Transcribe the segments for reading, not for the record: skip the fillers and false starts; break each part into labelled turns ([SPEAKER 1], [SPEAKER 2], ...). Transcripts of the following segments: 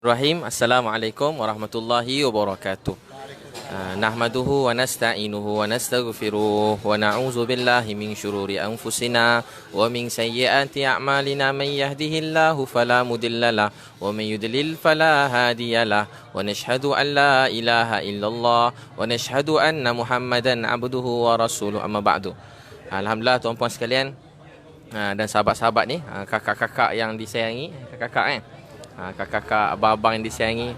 [SPEAKER 1] Rahim. Assalamualaikum warahmatullahi wabarakatuh. Nahmaduhu wa nasta'inuhu wa nastaghfiruh wa na'udzu billahi min syururi anfusina wa min sayyiati a'malina. Man yahdihillahu fala mudhillalah wa man yudlil fala hadiyalah. Wa nashhadu an la ilaha illallah wa nashhadu anna Muhammadan abduhu wa rasuluh. Amma ba'du. Alhamdulillah tuan-puan sekalian, dan sahabat-sahabat ni, kakak-kakak yang disayangi, kakak-kakak kakak-kakak, abang-abang yang disayangi,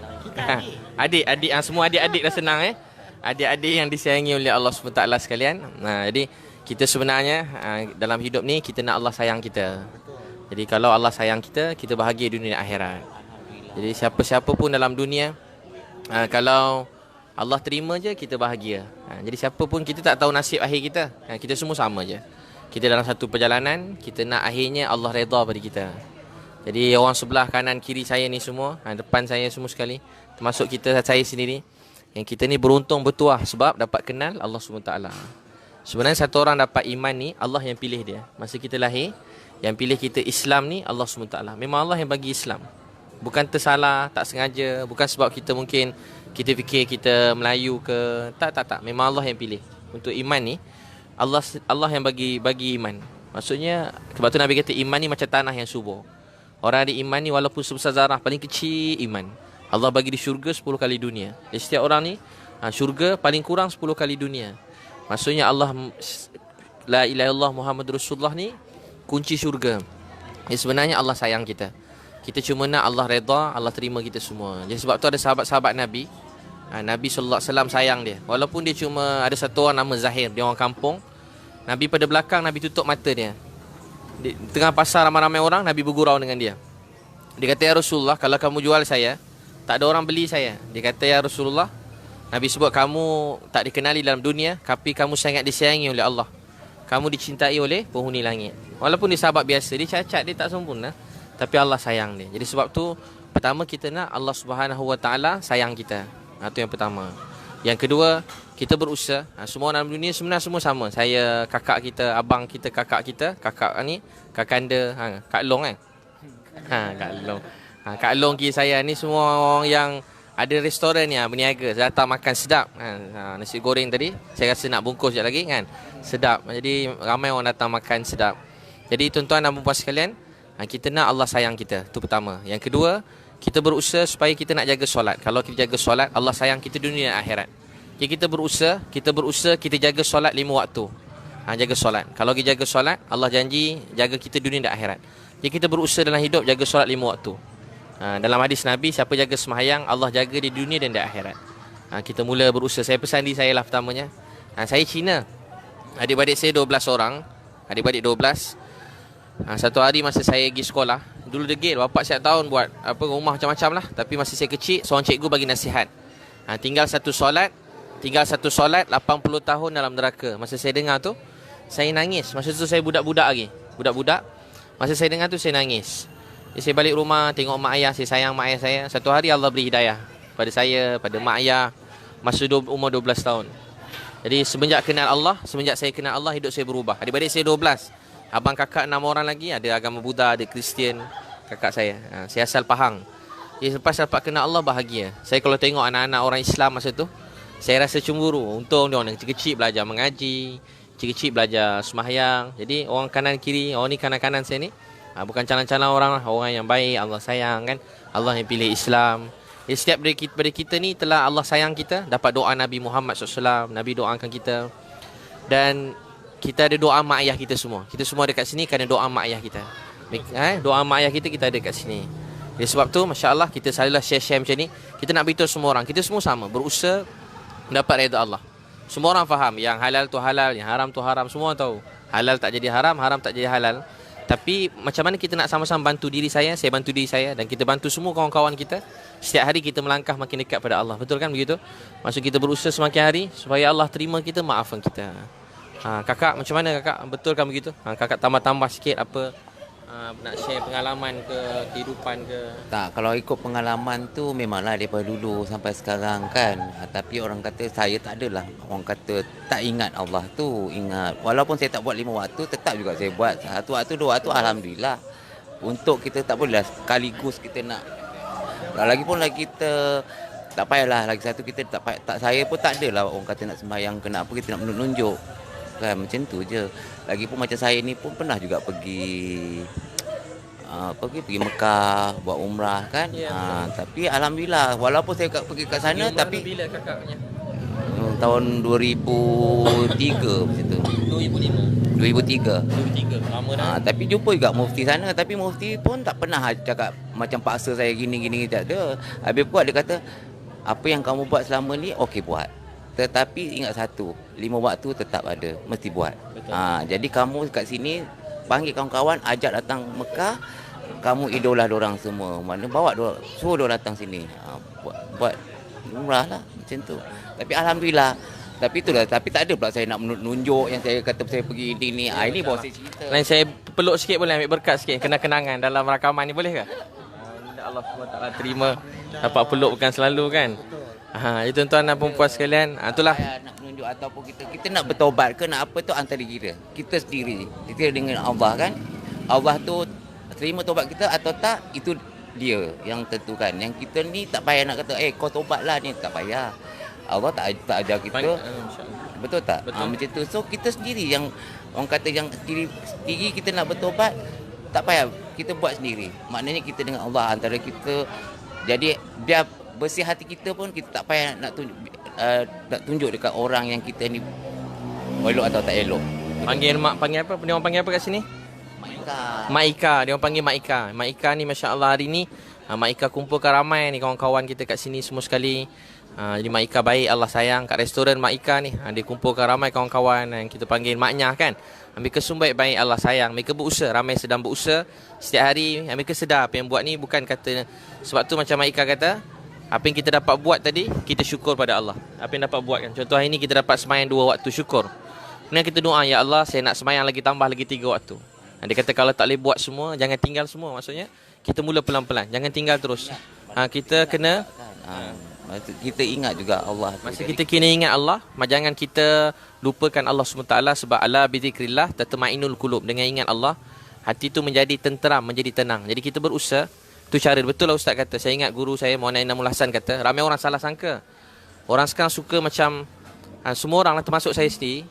[SPEAKER 1] adik-adik, semua adik-adik dah senang adik-adik yang disayangi oleh Allah SWT sekalian. Jadi kita sebenarnya dalam hidup ni kita nak Allah sayang kita. Jadi kalau Allah sayang kita, kita bahagia dunia dan akhirat. Jadi siapa-siapa pun dalam dunia, kalau Allah terima je, kita bahagia. Jadi siapa pun, kita tak tahu nasib akhir kita. Kita semua sama je. Kita dalam satu perjalanan, kita nak akhirnya Allah redha pada kita. Jadi orang sebelah kanan kiri saya ni semua, depan saya semua sekali, termasuk saya sendiri, yang kita ni beruntung bertuah sebab dapat kenal Allah SWT. Sebenarnya satu orang dapat iman ni, Allah yang pilih dia. Masa kita lahir, yang pilih kita Islam ni Allah SWT. Memang Allah yang bagi Islam. Bukan tersalah, tak sengaja. Bukan sebab kita mungkin kita fikir kita Melayu ke. Tak. Memang Allah yang pilih. Untuk iman ni, Allah yang bagi iman. Maksudnya, sebab tu Nabi kata iman ni macam tanah yang subur. Orang ada iman ni walaupun sebesar zarah, paling kecil iman, Allah bagi di syurga 10 kali dunia. Jadi setiap orang ni, syurga paling kurang 10 kali dunia. Maksudnya Allah, la ilaha illallah Muhammad Rasulullah ni kunci syurga. Jadi sebenarnya Allah sayang kita. Kita cuma nak Allah redha, Allah terima kita semua. Jadi sebab tu ada sahabat-sahabat Nabi, Nabi SAW sayang dia. Walaupun dia cuma ada satu orang nama Zahir, dia orang kampung. Nabi pada belakang, Nabi tutup mata dia. Di tengah pasar ramai-ramai orang, Nabi bergurau dengan dia. Dia kata, ya Rasulullah, kalau kamu jual saya, tak ada orang beli saya. Dia kata, ya Rasulullah, Nabi sebut kamu tak dikenali dalam dunia, tapi kamu sangat disayangi oleh Allah. Kamu dicintai oleh penghuni langit. Walaupun dia sahabat biasa, dia cacat, dia tak sempurna, tapi Allah sayang dia. Jadi sebab tu, pertama kita nak Allah SWT sayang kita. Itu yang pertama. Yang kedua, kita berusaha. Semua orang dalam dunia sebenarnya semua sama. Saya, kakak kita, abang kita, kakak kita, kakak ni, kakanda, Kak Long kan? Kak Long. Kak Long kira saya ni semua orang yang ada restoran ni, berniaga. Saya datang makan sedap. Nasi goreng tadi, saya rasa nak bungkus sekejap lagi kan? Sedap. Jadi ramai orang datang makan sedap. Jadi tuan-tuan dan puan sekalian, kita nak Allah sayang kita. Itu pertama. Yang kedua, kita berusaha supaya kita nak jaga solat. Kalau kita jaga solat, Allah sayang kita dunia dan akhirat. Jadi kita berusaha, kita jaga solat 5 waktu. Jaga solat. Kalau kita jaga solat, Allah janji jaga kita dunia dan akhirat. Jadi kita berusaha dalam hidup jaga solat 5 waktu. Dalam hadis Nabi, siapa jaga sembahyang, Allah jaga di dunia dan di akhirat. Kita mula berusaha. Saya pesan diri saya lah pertamanya. Saya Cina. Adik-adik saya 12 orang. Adik-adik 12. Satu hari masa saya pergi sekolah, dulu degil, bapak setiap tahun buat rumah macam-macam lah. Tapi masa saya kecil, seorang cikgu bagi nasihat, tinggal satu solat 80 tahun dalam neraka. Masa saya dengar tu, saya nangis. Masa tu saya budak-budak lagi. Masa saya dengar tu, saya nangis. Jadi saya balik rumah, tengok mak ayah. Saya sayang mak ayah saya. Satu hari Allah beri hidayah pada saya, pada mak ayah, masa umur 12 tahun. Jadi semenjak saya kenal Allah, hidup saya berubah. Adik-adik saya 12. Abang kakak 6 orang lagi, ada agama Buddha, ada Kristian, kakak saya. Saya asal Pahang. Jadi lepas dapat kenal Allah, bahagia. Saya kalau tengok anak-anak orang Islam masa tu, saya rasa cemburu. Untung dia orang kecil-kecil belajar mengaji, kecil-kecil belajar sembahyang. Jadi orang kanan kiri, orang ni kanan-kanan saya ni, bukan calon-calon orang lah, orang yang baik, Allah sayang kan. Allah yang pilih Islam. Jadi setiap dari kita ni telah Allah sayang kita, dapat doa Nabi Muhammad SAW, Nabi doakan kita. Dan kita ada doa mak ayah kita semua. Kita semua dekat sini kerana doa mak ayah kita. Doa mak ayah kita ada dekat sini. Jadi sebab tu, Masya Allah, kita selalulah share macam ni. Kita nak beritahu semua orang, kita semua sama, berusaha dapat redha Allah. Semua orang faham, yang halal tu halal, yang haram tu haram. Semua tahu, halal tak jadi haram, haram tak jadi halal. Tapi macam mana kita nak sama-sama bantu diri saya bantu diri saya, dan kita bantu semua kawan-kawan kita. Setiap hari kita melangkah makin dekat pada Allah. Betul kan begitu? Maksud kita berusaha semakin hari supaya Allah terima kita, maafkan kita. Kakak, macam mana kakak? Betul kan begitu? Kakak tambah-tambah sikit apa, nak share pengalaman ke, kehidupan ke?
[SPEAKER 2] Tak, kalau ikut pengalaman tu memanglah daripada dulu sampai sekarang kan. Tapi orang kata saya tak adalah. Orang kata tak ingat Allah tu, ingat. Walaupun saya tak buat 5 waktu, tetap juga saya buat 1 waktu, 2 waktu, alhamdulillah. Untuk kita tak boleh sekaligus kita nak Lagi kita tak payahlah, lagi satu kita saya pun tak adalah orang kata nak sembahyang ke nak apa, kita nak menunjuk. Kan macam tu je. Lagipun macam saya ni pun pernah juga pergi Mekah buat umrah kan. Tapi alhamdulillah walaupun saya pergi kat sana tapi
[SPEAKER 1] bila kakaknya?
[SPEAKER 2] tahun 2003 macam tu.
[SPEAKER 1] 2005.
[SPEAKER 2] 2003.
[SPEAKER 1] 2003. Lama dah.
[SPEAKER 2] Tapi jumpa juga mufti sana, tapi mufti pun tak pernah cakap macam paksa saya gini tak ada. Habis buat dia kata apa yang kamu buat selama ni okey buat. Tetapi ingat satu, 5 waktu tetap ada, mesti buat. Jadi kamu kat sini panggil kawan-kawan, ajak datang Mekah, kamu idola dorang semua. Mana bawa suruh dorang datang sini. Buat umrah lah macam tu. Tapi alhamdulillah. Tapi itulah, tapi tak ada pula saya nak menunjuk yang saya kata saya pergi ini. Ini bawa saya cerita.
[SPEAKER 1] Lain saya peluk sikit boleh, ambil berkat sikit, kenang-kenangan dalam rakaman ni boleh ke? Allah SWT terima, dapat peluk bukan selalu kan. Itu tuan-tuan dan puan-puan sekalian. Itulah
[SPEAKER 2] Nak menunjuk ataupun kita nak bertaubat ke nak apa tu antara kita sendiri. Kita dengan Allah kan. Allah tu terima taubat kita atau tak, itu dia yang tentukan. Yang kita ni tak payah nak kata kau taubatlah ni, tak payah. Allah tak ajar kita. Betul tak? Macam tu. So kita sendiri yang orang kata yang sendiri kita nak bertaubat, tak payah kita buat sendiri. Maknanya kita dengan Allah antara kita. Jadi biar bersih hati kita pun kita tak payah nak tunjuk dekat orang yang kita ni elok atau tak elok.
[SPEAKER 1] panggil apa? Dia orang panggil apa kat sini? Mak Ika. Dia orang panggil Mak Ika. Mak Ika ni masya-Allah hari ni Mak Ika kumpulkan ramai ni kawan-kawan kita kat sini semua sekali. Jadi Mak Ika baik, Allah sayang kat restoran Mak Ika ni. Dia kumpulkan ramai kawan-kawan yang kita panggil maknya kan. Mereka semua baik, Allah sayang. Mereka berusaha, ramai sedang berusaha setiap hari. Mereka sedar apa yang buat ni bukan kata. Sebab tu macam Mak Ika kata, apa yang kita dapat buat tadi, kita syukur pada Allah. Apa yang dapat buat kan. Contoh hari ni kita dapat semayang 2 waktu, syukur. Kemudian kita doa, ya Allah saya nak semayang lagi, tambah lagi 3 waktu. Dia kata kalau tak boleh buat semua, jangan tinggal semua. Maksudnya kita mula pelan-pelan, jangan tinggal terus. Kita kena
[SPEAKER 2] kita ingat juga Allah.
[SPEAKER 1] Masa kita kena ingat Allah, jangan kita lupakan Allah SWT. Sebab ala bizikrillah tatma'innul qulub. Dengan ingat Allah, hati tu menjadi tenteram, menjadi tenang. Jadi kita berusaha. Tu cara. Betul lah Ustaz kata. Saya ingat guru saya Maulana Inamul Hasan kata, ramai orang salah sangka. Orang sekarang suka macam semua orang lah, termasuk saya sendiri.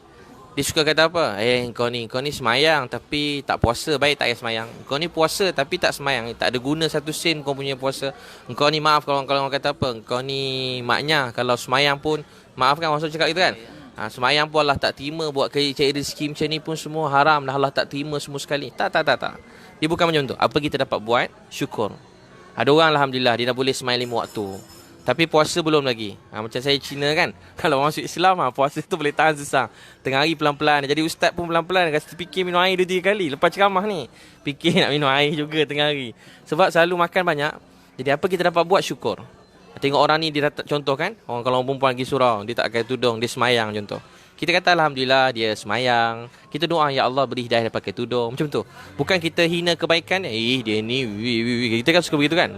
[SPEAKER 1] Dia suka kata apa? Kau ni semayang tapi tak puasa, baik tak payah semayang. Kau ni puasa tapi tak semayang, tak ada guna satu sen kau punya puasa. Kau ni maaf kalau orang kata apa? Kau ni maknya kalau semayang pun, maaf kan orang cakap gitu kan? Semayang pun Allah tak terima, buat cari rezeki macam ni pun semua haram dah, Allah tak terima semua sekali. Tak. Dia bukan macam tu. Apa kita dapat buat? Syukur. Ada orang alhamdulillah dia dah boleh semayang 5 waktu. Tapi puasa belum lagi. Macam saya Cina kan. Kalau masuk Islam puasa tu boleh tahan susah. Tengah hari pelan-pelan. Jadi ustaz pun pelan-pelan. Kasi fikir minum air 2-3 kali. Lepas ceramah ni. Fikir nak minum air juga tengah hari. Sebab selalu makan banyak. Jadi apa kita dapat buat? Syukur. Tengok orang ni dia contoh kan. Kalau orang perempuan pergi surau. Dia tak pakai tudung. Dia semayang contoh. Kita kata alhamdulillah dia semayang. Kita doa ya Allah beri hidayah dia pakai tudung. Macam tu. Bukan kita hina kebaikan. Dia ni. Kita kan suka begitu kan.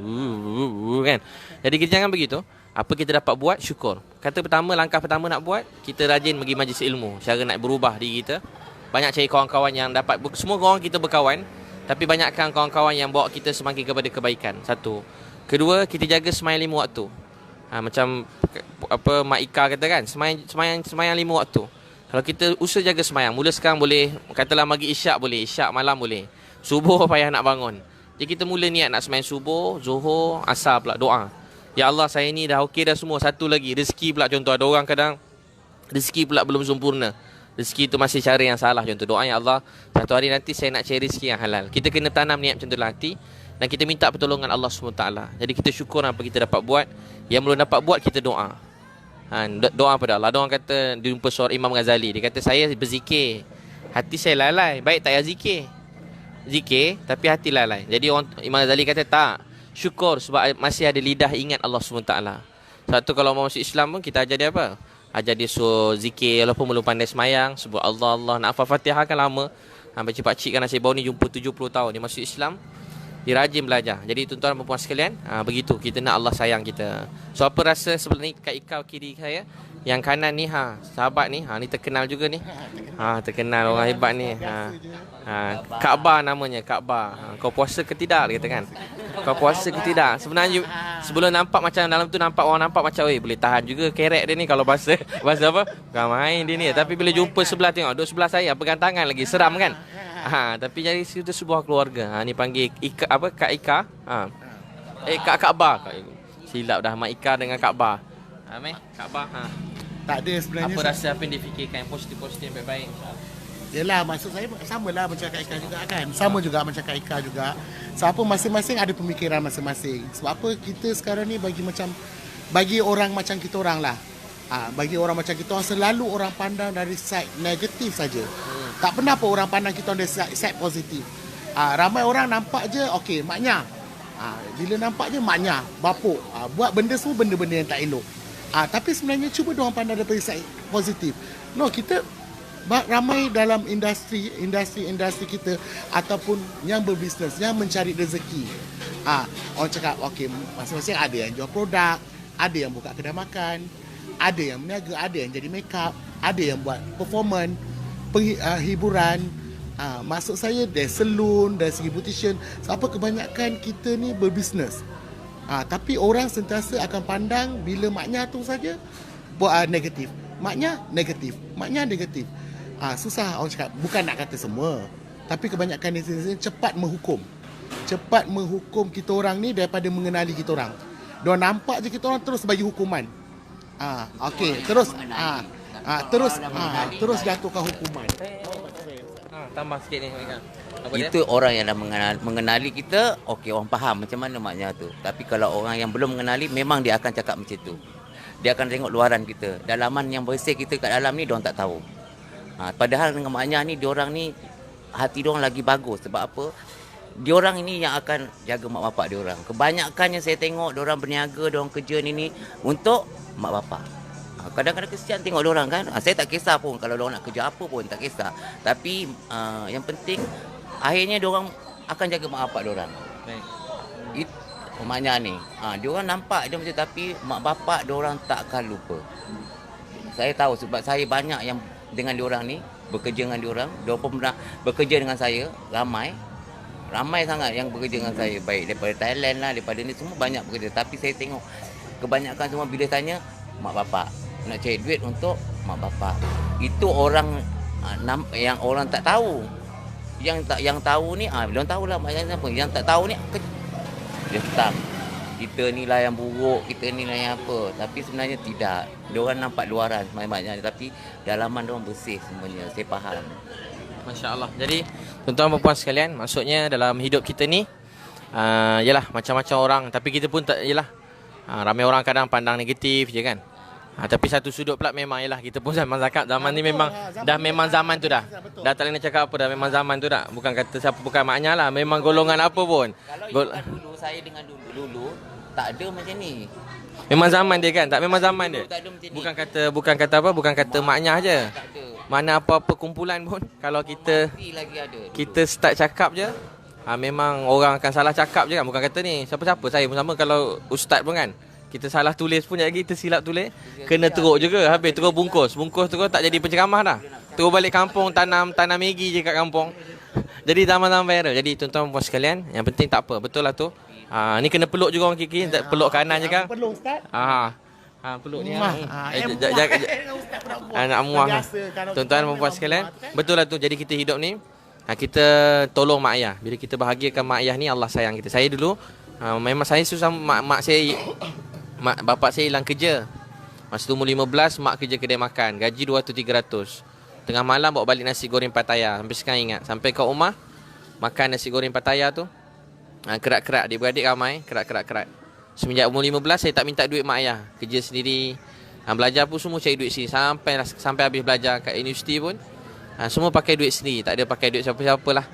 [SPEAKER 1] Kan. Jadi kita jangan begitu. Apa kita dapat buat? Syukur. Langkah pertama nak buat, kita rajin pergi majlis ilmu. Cara nak berubah diri kita. Banyak cari kawan-kawan yang dapat. Semua orang kita berkawan. Tapi banyakkan kawan-kawan yang bawa kita semakin kepada kebaikan. Satu. Kedua, kita jaga semayang 5 waktu. Macam apa Mak Ika kata kan, semayang 5 waktu. Kalau kita usaha jaga semayang, mula sekarang boleh, katalah maghrib isyak boleh, isyak malam boleh, subuh payah nak bangun. Jadi kita mula niat nak semayang subuh, zuhur, asar pula doa. Ya Allah saya ni dah okey dah semua, satu lagi rezeki pula. Contoh ada orang kadang rezeki pula belum sempurna, rezeki tu masih cara yang salah. Contoh doa, ya Allah satu hari nanti saya nak cari rezeki yang halal. Kita kena tanam niat macam tu dalam hati. Dan kita minta pertolongan Allah SWT. Jadi kita syukur apa kita dapat buat. Yang belum dapat buat kita doa. Doa pada Allah. Ada orang kata, dia jumpa seorang Imam Ghazali. Dia kata saya berzikir, hati saya lalai. Baik tak payah zikir tapi hati lalai. Jadi Imam Ghazali kata tak, syukur sebab masih ada lidah ingat Allah SWT. Satu kalau mau masuk Islam pun kita ajar dia apa? Ajar dia suruh zikir walaupun belum pandai semayang. Sebut Allah. Nak hafal Fatihah kan lama. Baca pakcik kan Nasib Bau ni jumpa 70 tahun. Dia masuk Islam, dia rajin belajar. Jadi tuan-tuan dan puan sekalian, begitu kita nak Allah sayang kita. So apa rasa sebenarnya Kak Ika kiri saya, Yang kanan ni sahabat ni, ni terkenal juga ni. Terkenal orang hebat ni. Kaabah namanya, Kaabah. Kau puasa ke tidak, dia kata kan. Kau puasa ke tidak? Sebenarnya sebelum nampak macam dalam tu nampak orang nampak macam boleh tahan juga kerek dia ni kalau bahasa apa? Bukan main dia ni. Tapi bila jumpa sebelah tengok duduk sebelah saya pegang tangan lagi, seram kan. Tapi jadi itu sebuah keluarga. Ni panggil Ika, apa, Kak Ika. Kak Kaabah. Silap dah Mak Ika dengan Kaabah. Kaabah.
[SPEAKER 3] Tak ada sebenarnya.
[SPEAKER 1] Apa rasa apa yang difikirkan yang positif-positif yang baik-baik?
[SPEAKER 3] Yelah, maksud saya samalah macam Kak Ika juga kan. Sama juga macam Kak Ika juga. Siapa masing-masing ada pemikiran masing-masing. Sebab apa kita sekarang ni bagi orang macam kita orang lah. Bagi orang macam kita orang selalu orang pandang dari side negatif saja. Tak pernah pun orang pandang kita dari side positif. Ramai orang nampak je okey maknya. Bila nampak je maknya bapuk. Buat benda semua benda-benda yang tak elok. Tapi sebenarnya cuba diorang pandang dari side positif. No, kita ramai dalam industri kita ataupun yang berbisnes, yang mencari rezeki. Orang cakap okey, masing-masing ada yang jual produk, ada yang buka kedai makan, ada yang meniaga, ada yang jadi makeup, ada yang buat performance, hiburan. Maksud saya dari salon, dari segi beautician. Sebab kebanyakan kita ni berbisnes. Tapi orang sentiasa akan pandang bila maknya tu saja negatif. Maknya negatif. Maknya negatif. Susah orang cakap. Bukan nak kata semua. Tapi kebanyakan netizen cepat menghukum. Cepat menghukum kita orang ni daripada mengenali kita orang. Diorang nampak je kita orang terus bagi hukuman. Okey, terus terus jatuhkan hukuman.
[SPEAKER 1] Tambah sikit ni.
[SPEAKER 2] Itu orang yang dah mengenali kita, okey, orang faham macam mana maknya tu. Tapi kalau orang yang belum mengenali, memang dia akan cakap macam tu. Dia akan tengok luaran kita. Dalaman yang bersih kita kat dalam ni, diorang tak tahu. Padahal dengan maknya ni, diorang ni, hati diorang lagi bagus. Sebab apa? Diorang ini yang akan jaga mak bapak diorang. Kebanyakannya saya tengok, diorang berniaga, diorang kerja ni untuk mak bapak. Kadang-kadang kesian tengok diorang kan. Saya tak kisah pun kalau diorang nak kerja apa pun, tak kisah. Tapi yang penting, akhirnya diorang akan jaga mak bapak diorang. Itu maknya ni. Diorang nampak dia macam, tapi mak bapak diorang tak akan lupa. Saya tahu sebab saya banyak yang dengan diorang ni, bekerja dengan diorang. Diorang pun pernah bekerja dengan saya, ramai sangat yang bekerja dengan saya. Baik daripada Thailand lah, daripada ni semua banyak bekerja. Tapi saya tengok kebanyakan semua bila tanya, mak bapak. Nak cari duit untuk mak bapak. Itu orang yang orang tak tahu. Yang tahu ni, belum tahulah maknanya apa. Yang tak tahu ni, dia tetap. Kita ni lah yang buruk, kita ni lah yang apa. Tapi sebenarnya tidak. Diorang nampak luaran sebanyak-banyaknya. Tapi dalaman diorang bersih semuanya. Saya faham.
[SPEAKER 1] Masya Allah. Jadi, tuan-tuan dan puan sekalian, maksudnya dalam hidup kita ni, yalah, macam-macam orang. Tapi kita pun tak, yalah, ramai orang kadang pandang negatif je kan. Tapi satu sudut pula memang ialah kita pun zaman zakat zaman ni memang dah memang zaman tu dah. Dah tak boleh nak cakap apa dah, memang zaman tu dah. Bukan kata siapa, bukan maknya lah, memang golongan apa pun.
[SPEAKER 2] Kalau dulu saya dengan dulu tak ada macam ni.
[SPEAKER 1] Memang zaman dia kan, tak memang zaman dia. Bukan kata maknya aje. Mana apa-apa kumpulan pun kalau kita start cakap je, memang orang akan salah cakap je kan. Bukan kata ni siapa-siapa, saya pun sama kalau ustaz pun kan. Kita salah tulis pun lagi, kita silap tulis, kena teruk juga. Habis terus bungkus terus tak jadi penceramah dah. Terus balik kampung tanam Maggi je kat kampung. Jadi zaman-zaman viral. Jadi tuan-tuan puan sekalian, yang penting tak apa, betul lah tu. Ni kena peluk juga orang kiri, tak peluk kanan je kan.
[SPEAKER 3] Peluk ustaz.
[SPEAKER 1] Peluk ni. Anak muah. Tuan-tuan puan sekalian, betul lah tu. Jadi kita hidup ni, kita tolong mak ayah. Bila kita bahagiakan mak ayah ni, Allah sayang kita. Saya dulu memang saya susah, bapak saya hilang kerja. Masa tu umur 15, mak kerja kedai makan, gaji 200-300. Tengah malam bawa balik nasi goreng Pattaya. Sampai sekarang ingat. Sampai kat rumah, makan nasi goreng Pattaya tu, kerak-kerak, dia beradik ramai, kerak-kerak. Semenjak umur 15, saya tak minta duit mak ayah. Kerja sendiri, belajar pun semua cari duit sendiri. Sampai habis belajar kat universiti pun, semua pakai duit sendiri. Tak ada pakai duit siapa-siapa lah.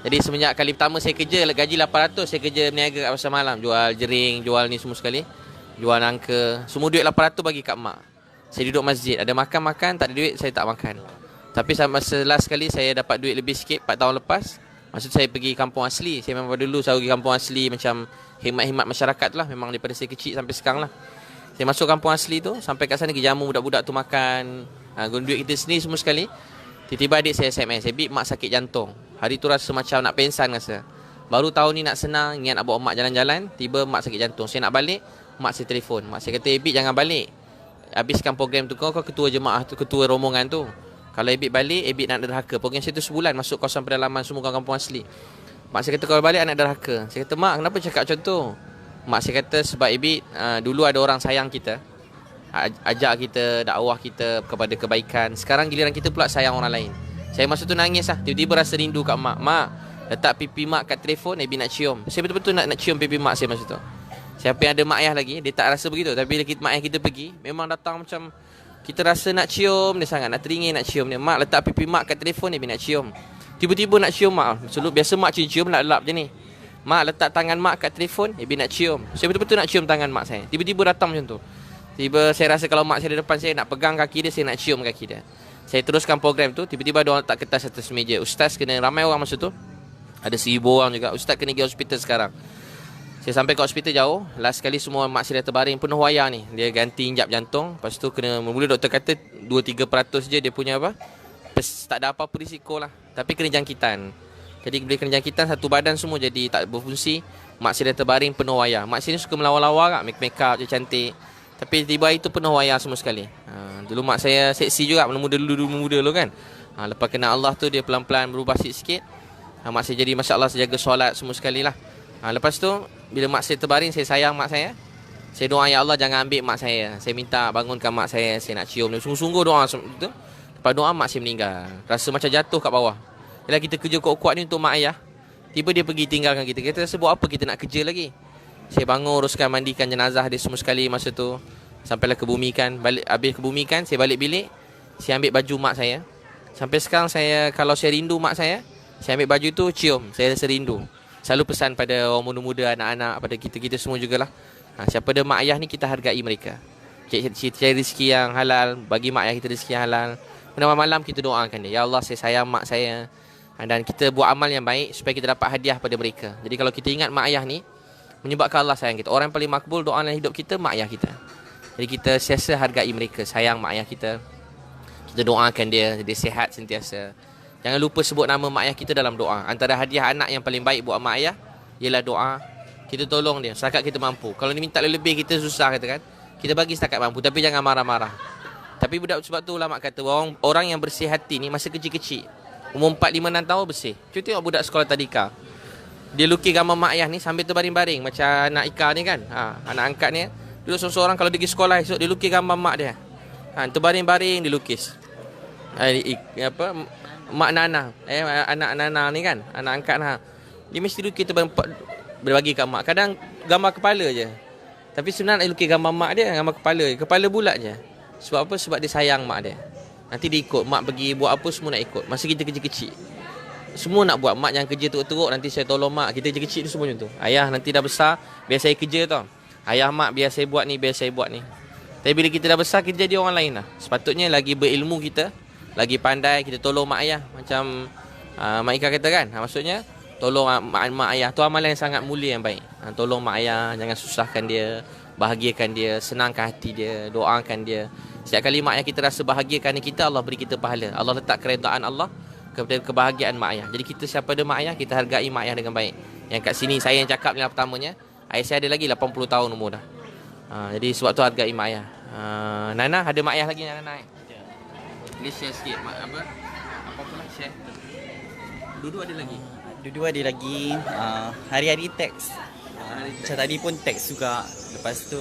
[SPEAKER 1] Jadi semenjak kali pertama saya kerja, gaji 800, saya kerja berniaga kat pasar malam. Jual jering, jual ni semua sekali. Jual nangka. Semua duit 800 bagi kat mak. Saya duduk masjid, ada makan-makan, tak ada duit, saya tak makan. Tapi masa last kali saya dapat duit lebih sikit 4 tahun lepas. Maksud saya pergi kampung asli. Saya memang dulu saya pergi kampung asli, macam khidmat-khidmat masyarakat tu lah. Memang daripada saya kecil sampai sekarang lah. Saya masuk kampung asli tu, sampai kat sana pergi jamu budak-budak tu makan, guna duit kita sendiri semua sekali. Tiba-tiba adik saya SMS, Bib, mak sakit jantung. Hari tu rasa macam nak pengsan rasa. Baru tahun ni nak senang, ingat nak bawa mak jalan-jalan, tiba mak sakit jantung. Saya nak balik, mak saya telefon. Mak saya kata, Bib jangan balik. Habiskan program tu, kau ketua jemaah tu, ketua rombongan tu. Kalau Ebit balik, Ebit nak derhaka. Program saya tu sebulan masuk kawasan pedalaman semua kampung asli. Mak saya kata kalau balik anak derhaka. Saya kata, mak kenapa cakap macam tu? Mak saya kata sebab Ebit dulu ada orang sayang kita. Ajak kita, dakwah kita kepada kebaikan. Sekarang giliran kita pula sayang orang lain. Saya masa tu nangis lah. Tiba-tiba rasa rindu kat mak. Mak, letak pipi mak kat telefon, Ebit nak cium. Saya betul-betul nak cium pipi mak saya masa tu. Siapa yang ada mak ayah lagi, dia tak rasa begitu. Tapi bila mak ayah kita pergi, memang datang macam kita rasa nak cium dia sangat, nak teringin nak cium dia. Mak letak pipi mak kat telefon, Ebit nak cium. Tiba-tiba nak cium mak. Biasa mak cium lap-lap je ni. Mak letak tangan mak kat telefon, Ebit nak cium. Saya betul-betul nak cium tangan mak saya. Tiba-tiba datang macam tu. Tiba saya rasa kalau mak saya di depan saya, nak pegang kaki dia, saya nak cium kaki dia. Saya teruskan program tu, tiba-tiba ada orang letak kertas atas meja. Ustaz kena, ramai orang masa tu. Ada 1,000 orang juga. Ustaz kena pergi hospital sekarang. Saya sampai ke hospital jauh. Last sekali semua mak saya dah terbaring penuh wayar ni. Dia ganti injap jantung. Lepas tu kena, mula doktor kata 2-3% je dia punya apa, tak ada apa-apa risiko lah. Tapi kena jangkitan. Jadi bila kena jangkitan, satu badan semua jadi tak berfungsi. Mak saya dah terbaring penuh wayar. Mak saya ni suka melawa-lawa kak, make up je cantik. Tapi tiba itu penuh wayar semua sekali. Dulu mak saya seksi juga, muda dulu kan. Lepas kena Allah tu dia pelan-pelan berubah sikit-sikit. Mak saya jadi masya-Allah sejaga solat semua sekali lah. Lepas tu bila mak saya terbaring, saya sayang mak saya. Saya doa, ya Allah jangan ambil mak saya. Saya minta bangunkan mak saya nak cium dia. Sungguh-sungguh doa tu. Lepas doa mak saya meninggal. Rasa macam jatuh kat bawah. Bila kita kerja kuat-kuat ni untuk mak ayah, tiba dia pergi tinggalkan kita. Kita rasa buat apa kita nak kerja lagi. Saya bangun, uruskan mandikan jenazah dia semua sekali masa tu. Sampailah kebumikan. Habis kebumikan, saya balik bilik. Saya ambil baju mak saya. Sampai sekarang kalau saya rindu mak saya ambil baju tu cium. Saya rasa rindu. Selalu pesan pada orang muda-muda, anak-anak, pada kita semua jugalah. Siapa ada mak ayah ni, kita hargai mereka. Cari rezeki yang halal, bagi mak ayah kita rezeki yang halal. Malam-malam kita doakan dia, ya Allah saya sayang mak saya. Dan kita buat amal yang baik supaya kita dapat hadiah pada mereka. Jadi kalau kita ingat mak ayah ni, menyebabkan Allah sayang kita. Orang yang paling makbul doa dalam hidup kita, mak ayah kita. Jadi kita sentiasa hargai mereka, sayang mak ayah kita. Kita doakan dia sihat sentiasa. Jangan lupa sebut nama mak ayah kita dalam doa. Antara hadiah anak yang paling baik buat mak ayah ialah doa. Kita tolong dia setakat kita mampu. Kalau dia minta lebih, kita susah kata kan. Kita bagi setakat mampu, tapi jangan marah-marah. Tapi sebab tu ulama kata orang yang bersih hati ni masa kecil-kecil, umur 4, 5, 6 tahun bersih. Cuba tengok budak sekolah tadika. Dia lukis gambar mak ayah ni sambil terbaring-baring macam anak Ika ni kan. Anak angkat ni. Dulu seorang kalau pergi sekolah esok dia lukis gambar mak dia. Terbaring-baring dia lukis. Mak Nana, anak Nana ni kan, anak angkat dia mesti lukis berbagi kat mak. Kadang gambar kepala je, tapi sebenarnya lukis gambar mak dia, gambar kepala bulat je. Sebab apa? Sebab dia sayang mak dia. Nanti dia ikut, mak pergi buat apa semua nak ikut. Masa kita kecil-kecil semua nak buat, mak jangan kerja teruk-teruk, nanti saya tolong mak. Kita kecil-kecil ni semua macam tu. Ayah nanti dah besar, biar saya kerja tau. Ayah mak biar saya buat ni, biar saya buat ni. Tapi bila kita dah besar, kita jadi orang lain lah. Sepatutnya lagi berilmu kita, lagi pandai, kita tolong mak ayah. Macam Mak Ika kata kan, maksudnya tolong mak ayah tu amalan yang sangat mulia yang baik. Tolong mak ayah, jangan susahkan dia, bahagiakan dia, senangkan hati dia, doakan dia. Setiap kali mak ayah kita rasa bahagia kerana kita, Allah beri kita pahala. Allah letak keredaan Allah kepada kebahagiaan mak ayah. Jadi kita siapa ada mak ayah, kita hargai mak ayah dengan baik. Yang kat sini saya yang cakap yang pertamanya, ayah saya ada lagi 80 tahun umur dah. Jadi sebab tu hargai mak ayah. Nana ada mak ayah lagi Nana? Boleh share sikit apa-apa lah share. Dulu ada lagi.
[SPEAKER 4] Dua ada lagi. Hari-hari teks. Macam tadi pun teks juga. Lepas tu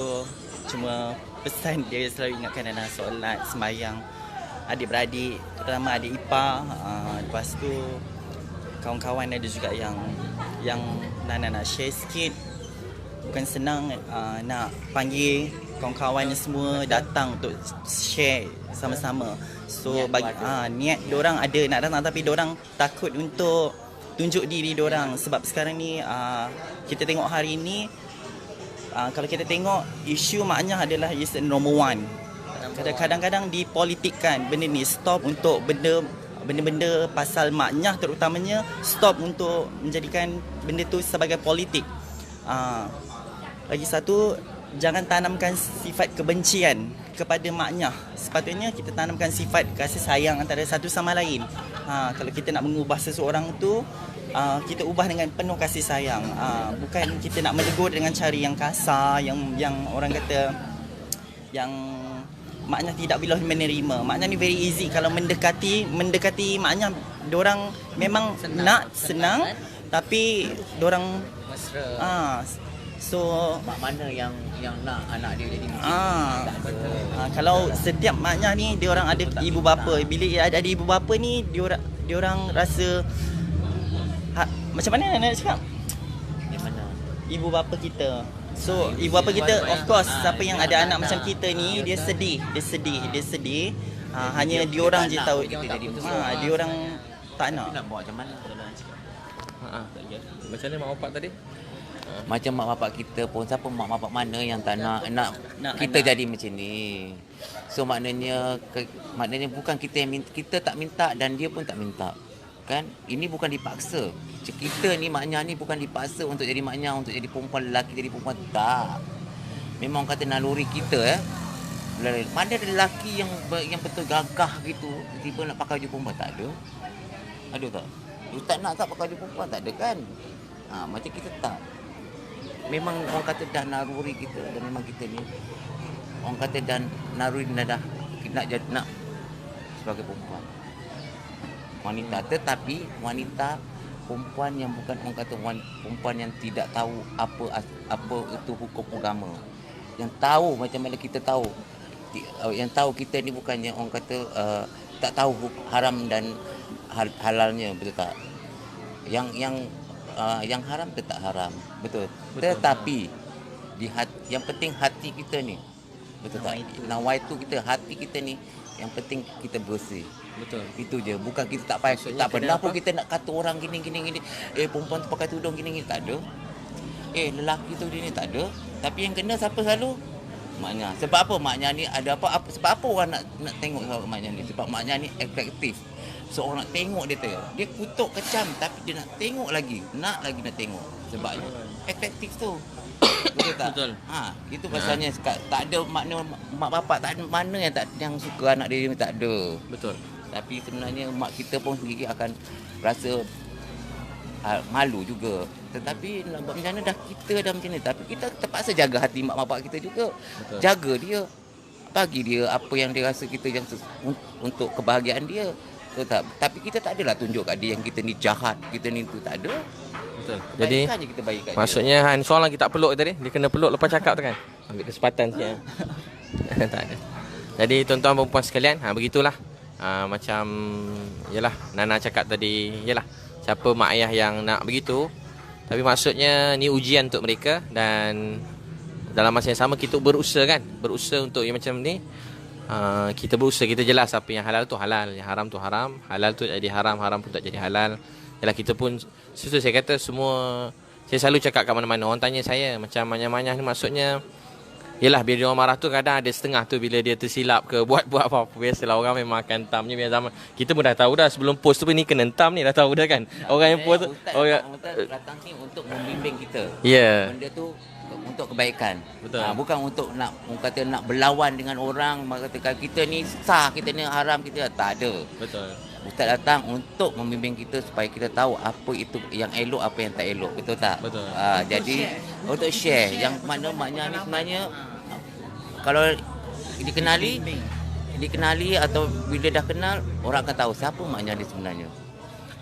[SPEAKER 4] cuma pesan dia selalu ingatkan Nana solat, sembahyang, adik-beradik, terutama adik ipar. Lepas tu kawan-kawan ada juga yang Nana nak share sikit. Bukan senang nak panggil kawan-kawan ni semua datang untuk share sama-sama. So bagi niat diorang ada nak datang, tapi diorang takut untuk tunjuk diri diorang. Sebab sekarang ni kita tengok hari ni, kalau kita tengok isu maknya adalah is number one. Kadang-kadang dipolitikkan benda ni. Stop untuk benda-benda pasal maknya terutamanya, stop untuk menjadikan benda tu sebagai politik. Lagi satu, jangan tanamkan sifat kebencian kepada maknya. Sepatutnya kita tanamkan sifat kasih sayang antara satu sama lain. Kalau kita nak mengubah seseorang tu, kita ubah dengan penuh kasih sayang. Bukan kita nak menegur dengan cara yang kasar, yang orang kata yang maknya tidak boleh menerima. Maknya ni very easy kalau mendekati maknya diorang memang senang tapi diorang
[SPEAKER 2] Mesra.
[SPEAKER 4] So
[SPEAKER 2] Mak mana yang nak anak dia jadi macam
[SPEAKER 4] kalau setiap maknya ni diorang ada ibu bapa. Bila ada ibu bapa ni diorang rasa macam mana nak cakap?
[SPEAKER 2] Di mana?
[SPEAKER 4] Ibu bapa kita. So ibu bapa kita of course siapa yang ada anak macam kita ni dia sedih. Hanya diorang je tahu. Diorang tak nak.
[SPEAKER 2] Nak buat macam mana?
[SPEAKER 1] Macam mana mak bapak tadi?
[SPEAKER 2] Macam mak bapak kita pun, siapa mak bapak mana yang tak nak kita
[SPEAKER 4] anak.
[SPEAKER 2] jadi macam ni. So maknanya bukan kita yang minta, kita tak minta dan dia pun tak minta. Kan? Ini bukan dipaksa. Kita ni maknya ni bukan dipaksa untuk jadi maknya, untuk jadi perempuan, lelaki jadi perempuan, tak. Memang kata naluri kita Mana ada lelaki yang betul gagah gitu, tiba-tiba nak pakai baju perempuan, tak ada. Ada tak? Tak nak tak pakai baju perempuan, tak ada kan? Macam kita tak. Memang orang kata dah naluri kita, dan memang kita ni orang kata dan naluri dah nak sebagai perempuan. Wanita, tetapi wanita perempuan yang bukan orang kata perempuan yang tidak tahu apa itu hukum agama. Yang tahu macam mana kita tahu. Yang tahu kita ni bukannya orang kata tak tahu haram dan halalnya, betul tak? Yang haram tetap haram, betul. Tetapi yang penting hati kita ni, betul tak? Nawaitu kita, hati kita ni yang penting kita bersih.
[SPEAKER 1] Betul.
[SPEAKER 2] Itu je. Bukan kita tak pernah pun kita nak kata orang gini. Perempuan tu pakai tudung gini, tak ada. Lelaki tu dia ni, tak ada. Tapi yang kena siapa selalu? Maknya. Sebab apa maknya ni ada apa? Sebab apa orang nak tengok maknya ni? Sebab maknya ni atraktif. So orang nak tengok dia kutuk kecam, tapi dia nak tengok lagi. Nak tengok. Sebabnya atraktif tu. Betul tak?
[SPEAKER 1] Betul.
[SPEAKER 2] Itu pasalnya tak ada makna mak bapak tak ada mana yang suka anak dia ni, tak ada.
[SPEAKER 1] Betul.
[SPEAKER 2] Tapi sebenarnya mak kita pun sendiri akan rasa malu juga. Tetapi nak buat macam mana kita dah macam ni. Tapi kita terpaksa jaga hati mak bapak kita juga.
[SPEAKER 1] Betul.
[SPEAKER 2] Jaga dia. Bagi dia apa yang dia rasa kita yang untuk kebahagiaan dia. Betul tak? Tapi kita tak adalah tunjuk kat dia yang kita ni jahat, kita ni tu, tak ada.
[SPEAKER 1] Betul. Jadi
[SPEAKER 2] kita baik kat
[SPEAKER 1] maksudnya soalan kita peluk tadi, dia kena peluk lepas cakap tu kan. Ambil kesempatan sikit. Tak ada. Jadi tuan-tuan dan puan sekalian, begitulah. Macam yalah Nana cakap tadi, yalah siapa mak ayah yang nak begitu. Tapi maksudnya ni ujian untuk mereka, dan dalam masa yang sama kita berusaha kan, berusaha untuk yang macam ni. Kita berusaha, kita jelas apa yang halal tu halal, yang haram tu haram, halal tu jadi haram, haram pun tak jadi halal. Yalah kita pun saya kata semua, saya selalu cakap kat mana-mana orang tanya saya macam manyah-manyah ni, maksudnya yalah bila dia orang marah tu kadang ada setengah tu bila dia tersilap ke buat apa-apa. Biasalah orang memang akan entamnya biar zaman. Kita pun dah tahu dah sebelum post tu pun ni kena entam ni, dah tahu dah kan. Orang yang post tu
[SPEAKER 2] Ustaz datang ni untuk membimbing kita.
[SPEAKER 1] Ya.
[SPEAKER 2] Benda tu untuk kebaikan.
[SPEAKER 1] Betul.
[SPEAKER 2] Bukan untuk nak kata nak berlawan dengan orang, mengatakan kita ni sah, kita ni haram, kita tak ada.
[SPEAKER 1] Betul.
[SPEAKER 2] Ustaz datang untuk membimbing kita supaya kita tahu apa itu yang elok, apa yang tak elok, betul tak?
[SPEAKER 1] Betul.
[SPEAKER 2] Jadi untuk share yang mana maknya ni sebenarnya kalau dikenali atau bila dah kenal, orang akan tahu siapa maknya dia sebenarnya.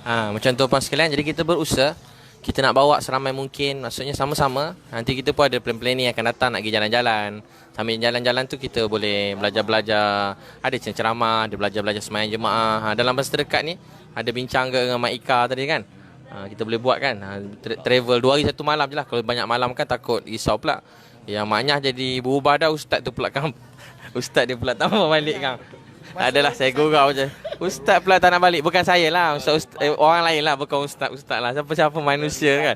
[SPEAKER 1] Macam tu puan sekalian, jadi kita berusaha, kita nak bawa seramai mungkin, maksudnya sama-sama. Nanti kita pun ada plan-plan ni akan datang nak pergi jalan-jalan. Sambil jalan-jalan tu kita boleh belajar-belajar, ada ceramah, ada belajar-belajar sembahyang jemaah. Dalam masa terdekat ni ada bincang dengan Mak Ika tadi kan. Kita boleh buat kan, travel 2 hari 1 malam je lah. Kalau banyak malam kan takut risau pula. Yang maknya jadi berubah dah, ustaz tu pula kan. Ustaz dia pula tak mau balik kan. Adalah saya gurau je. Ustaz pula tak nak balik. Bukan saya lah, orang lain lah, bukan ustaz lah. Siapa-siapa manusia kan.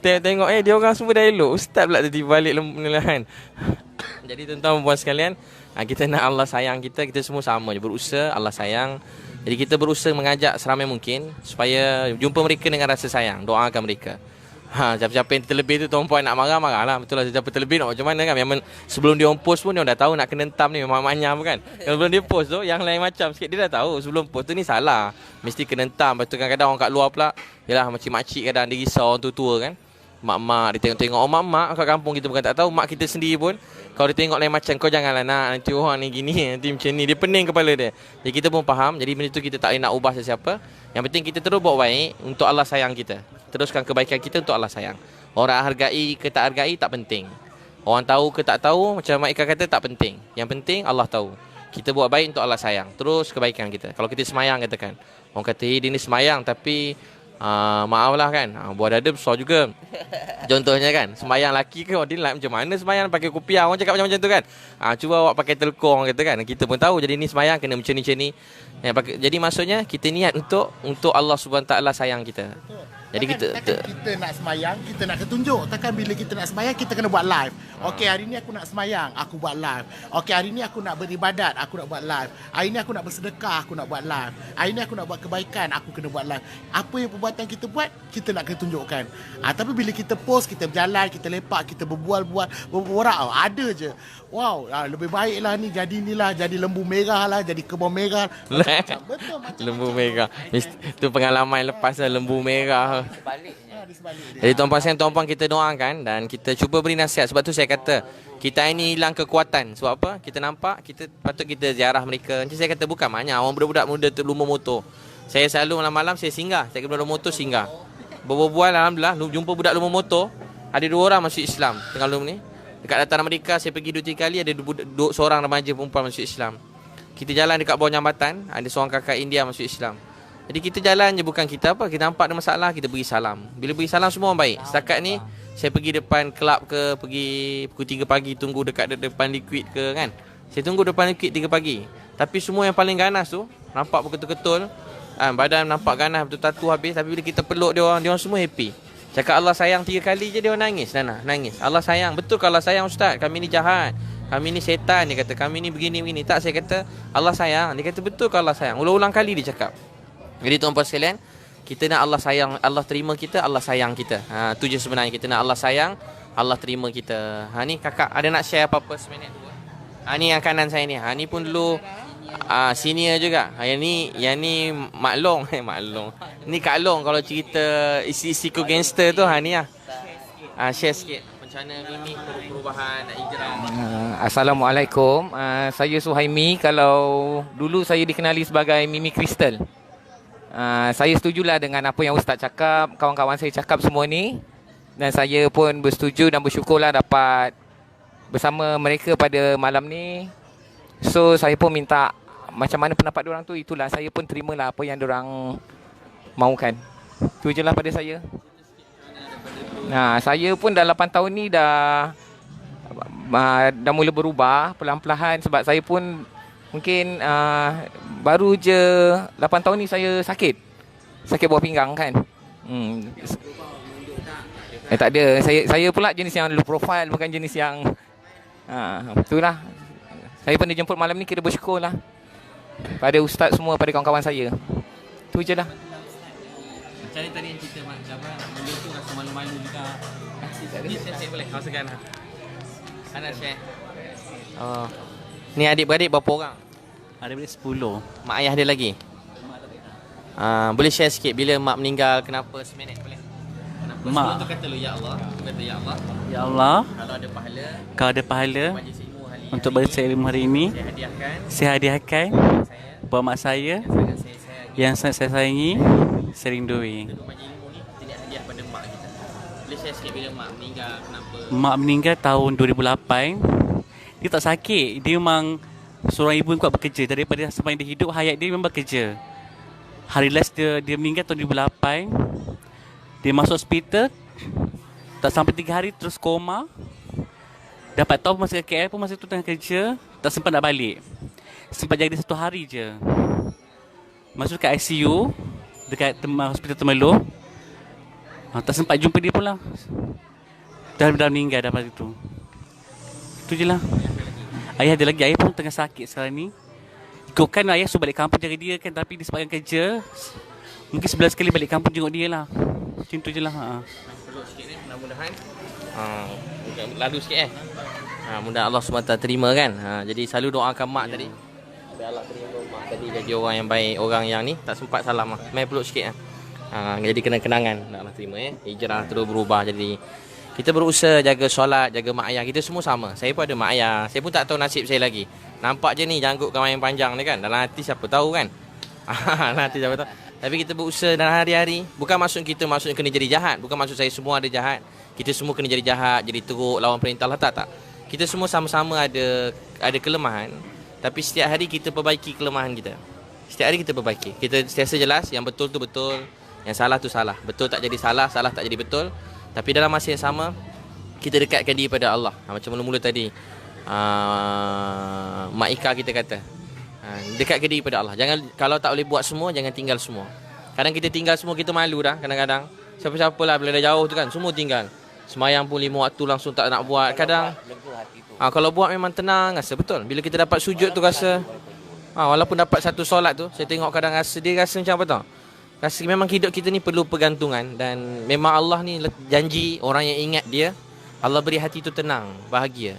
[SPEAKER 1] Tengok dia orang semua dah elok, ustaz pula tiba balik kan. Jadi tuan-tuan puan sekalian, kita nak Allah sayang kita semua sama je, berusaha Allah sayang. Jadi kita berusaha mengajak seramai mungkin supaya jumpa mereka dengan rasa sayang, doakan mereka. Siapa-siapa yang terlebih tu tuan puan nak marah lah. Betul lah, siapa terlebih nak macam mana kan. Memang sebelum dia orang post pun dia orang dah tahu nak kena entam ni memang manyam kan. Kalau belum dia post tu yang lain macam sikit, dia dah tahu sebelum post tu ni salah. Mesti kena entam. Lepas tu kadang-kadang orang kat luar pula, yalah makcik-makcik kadang dia risau orang tua-tua kan. Mak-mak dia tengok-tengok, oh mak-mak kat kampung kita bukan tak tahu, mak kita sendiri pun kalau dia tengok lain macam, kau janganlah nak, nanti orang ni gini, nanti macam ni, dia pening kepala dia. Jadi kita pun faham, jadi benda tu kita tak boleh nak ubah sesiapa. Yang penting kita terus buat baik untuk Allah sayang kita. Teruskan kebaikan kita untuk Allah sayang. Orang hargai ke tak hargai tak penting. Orang tahu ke tak tahu, macam Mak Ika kata, tak penting. Yang penting Allah tahu. Kita buat baik untuk Allah sayang. Terus kebaikan kita. Kalau kita semayang katakan, orang kata dia ni semayang tapi maaf lah kan, buah dada besar juga. Contohnya kan, sembahyang laki ke dia like macam mana sembahyang pakai kopiah, orang cakap macam tu kan. Cuba awak pakai telkong kata kan. Kita pun tahu jadi ni sembahyang kena macam ni. Jadi maksudnya kita niat untuk Allah Subhanahu Taala sayang kita. Jadi
[SPEAKER 3] kita nak semayang, kita nak ketunjuk. Takkan bila kita nak semayang, kita kena buat live. Okey, hari ni aku nak semayang, aku buat live. Okey, hari ni aku nak beribadat, aku nak buat live. Hari ni aku nak bersedekah, aku nak buat live. Hari ni aku nak buat kebaikan, aku kena buat live. Apa yang perbuatan kita buat, kita nak kena tunjukkan. Tapi bila kita post, kita berjalan, kita lepak, kita berbual-bual, berborak, ada je. Wow, lebih baiklah ni jadi inilah, jadi lembu merah lah, jadi kebun merah. Betul macam
[SPEAKER 1] lembu merah. Itu pengalaman lepas lah, lembu merah. Jadi tuan-puan sekalian, tuan-puan kita doakan dan kita cuba beri nasihat. Sebab tu saya kata kita ini hilang kekuatan. Sebab apa? Kita nampak, patut kita ziarah mereka. Nanti saya kata bukan banyak orang budak-budak muda tu lumba motor. Saya selalu malam-malam saya singgah. Saya kena motor singgah. Berbual alhamdulillah jumpa budak lumba motor. Ada 2 orang masuk Islam tengah lumba ni. Dekat dataran Amerika saya pergi 2-3 kali, ada seorang remaja perempuan masuk Islam. Kita jalan dekat bawah jambatan, ada seorang kakak India masuk Islam. Jadi kita jalan je, bukan kita apa, kita nampak ada masalah, kita beri salam. Bila beri salam semua orang baik. Setakat ni saya pergi depan kelab ke, pergi pukul 3 pagi tunggu dekat depan Liquid ke kan. Saya tunggu depan Liquid 3 pagi. Tapi semua yang paling ganas tu nampak betul-betul badan nampak ganas betul, tatu habis. Tapi bila kita peluk dia orang semua happy. Cakap Allah sayang 3 kali je dia orang nangis. Nangis. Allah sayang. Betul ke Allah sayang ustaz? Kami ni jahat. Kami ni setan. Dia kata kami ni begini-begini. Tak, saya kata Allah sayang. Dia kata betul ke Allah sayang? Ulang-ulang kali dia cakap. Jadi tuan-puan sekalian, kita nak Allah sayang, Allah terima kita, Allah sayang kita. Tu je sebenarnya, kita nak Allah sayang, Allah terima kita. Ni kakak ada nak share apa-apa seminit 2? Ni yang kanan saya ni. Ni pun dulu senior juga. Yang ni Mak Long. Mak Long. Ni Kak Long kalau cerita isi-isi ku gangster tu. Ni lah. Share sikit macam mana Mimi perubahan nak hijrah.
[SPEAKER 5] Assalamualaikum. Saya Suhaimi. Kalau dulu saya dikenali sebagai Mimi Crystal. Saya setujulah dengan apa yang Ustaz cakap, kawan-kawan saya cakap semua ni. Dan saya pun bersetuju dan bersyukurlah dapat bersama mereka pada malam ni. So saya pun minta macam mana pendapat diorang tu, itulah saya pun terimalah apa yang diorang mahukan. Itu je lah pada saya. Saya pun dah 8 tahun ni dah mula berubah perlahan-lahan. Sebab saya pun mungkin baru je 8 tahun ni saya sakit buah pinggang kan. Tak ada. Saya pula jenis yang low profile, bukan jenis yang itulah. Saya pun dijemput malam ni, kira bersyukur lah pada ustaz semua, pada kawan-kawan saya. Itu je lah.
[SPEAKER 1] Macam ni tadi yang cerita Mak Jabal, benda tu rasa malu-malu juga. Ni share boleh? Rasakan lah. Ana share. Ni adik-beradik berapa orang?
[SPEAKER 6] Adik-beradik 10.
[SPEAKER 1] Mak ayah dia lagi? Boleh share sikit bila mak meninggal, kenapa seminit boleh? Kenapa?
[SPEAKER 6] Mak.
[SPEAKER 1] Sebelum tu kata lu ya Allah. Kata ya Allah.
[SPEAKER 6] Ya Allah,
[SPEAKER 1] Kalau ada pahala
[SPEAKER 6] majlis ilmu untuk baca ilmu hari ini, saya hadiahkan buat mak saya yang sangat saya sayangi, saya rindui.
[SPEAKER 1] untuk majlis ilmu ni, kita nak hadiah pada mak kita. Boleh share sikit bila mak meninggal, kenapa?
[SPEAKER 6] Mak meninggal tahun 2008. Dia tak sakit. Dia memang seorang ibu yang kuat bekerja. Daripada semasa dia hidup, hayat dia memang bekerja. Hari last dia meninggal tahun 2008. Dia masuk hospital, tak sampai 3 hari terus koma. Dapat tahu masa ke KL pun masa tu tengah kerja, tak sempat nak balik. Sempat jaga dia 1 hari je. Masuk ke ICU dekat hospital Temelloh. Tak sempat jumpa dia pula. Dah meninggal dapat itu. Itu je lah. Ayah ada lagi. Ayah pun tengah sakit sekarang ni. Ikutkan ayah suruh balik kampung jaga dia kan. Tapi disebabkan kerja, mungkin 11 kali balik kampung jenguk dia lah. Macam tu je lah.
[SPEAKER 1] Peluk sikit ni. mudah-mudahan lalu sikit mudah Allah SWT terima kan. Jadi selalu doakan mak tadi. Biar Allah terima mak tadi jadi orang yang baik, orang yang ni tak sempat salam main peluk sikit jadi kenang-kenangan nak Allah terima hijrah terus berubah. Jadi kita berusaha jaga solat, jaga mak ayah kita semua sama. Saya pun ada mak ayah, saya pun tak tahu nasib saya lagi. Nampak je ni janggut kawan yang panjang ni kan, dalam hati siapa tahu kan. Dalam hati siapa tahu. Tapi kita berusaha dalam hari-hari. Bukan maksud kita maksudnya kena jadi jahat. Bukan maksud saya semua ada jahat. Kita semua kena jadi jahat, jadi teruk, lawan perintah Allah. Tak. Kita semua sama-sama ada kelemahan. Tapi setiap hari kita perbaiki kelemahan kita. Setiap hari kita perbaiki. Kita sentiasa jelas yang betul tu betul, yang salah tu salah. Betul tak jadi salah, salah tak jadi betul. Tapi dalam masa yang sama, kita dekatkan diri pada Allah. Macam mula-mula tadi, Mak Ika kita kata, dekatkan diri pada Allah. Jangan, kalau tak boleh buat semua, jangan tinggal semua. Kadang kita tinggal semua, kita malu dah kadang-kadang. Siapa-siapa lah bila dah jauh tu kan, semua tinggal. Semayang pun 5 waktu langsung tak nak buat. Kadang, kalau buat memang tenang, rasa betul. Bila kita dapat sujud tu rasa, walaupun dapat satu solat tu, saya tengok kadang rasa, dia rasa macam apa tau. Rasa memang hidup kita ni perlu pergantungan. Dan memang Allah ni janji orang yang ingat dia, Allah beri hati tu tenang, bahagia.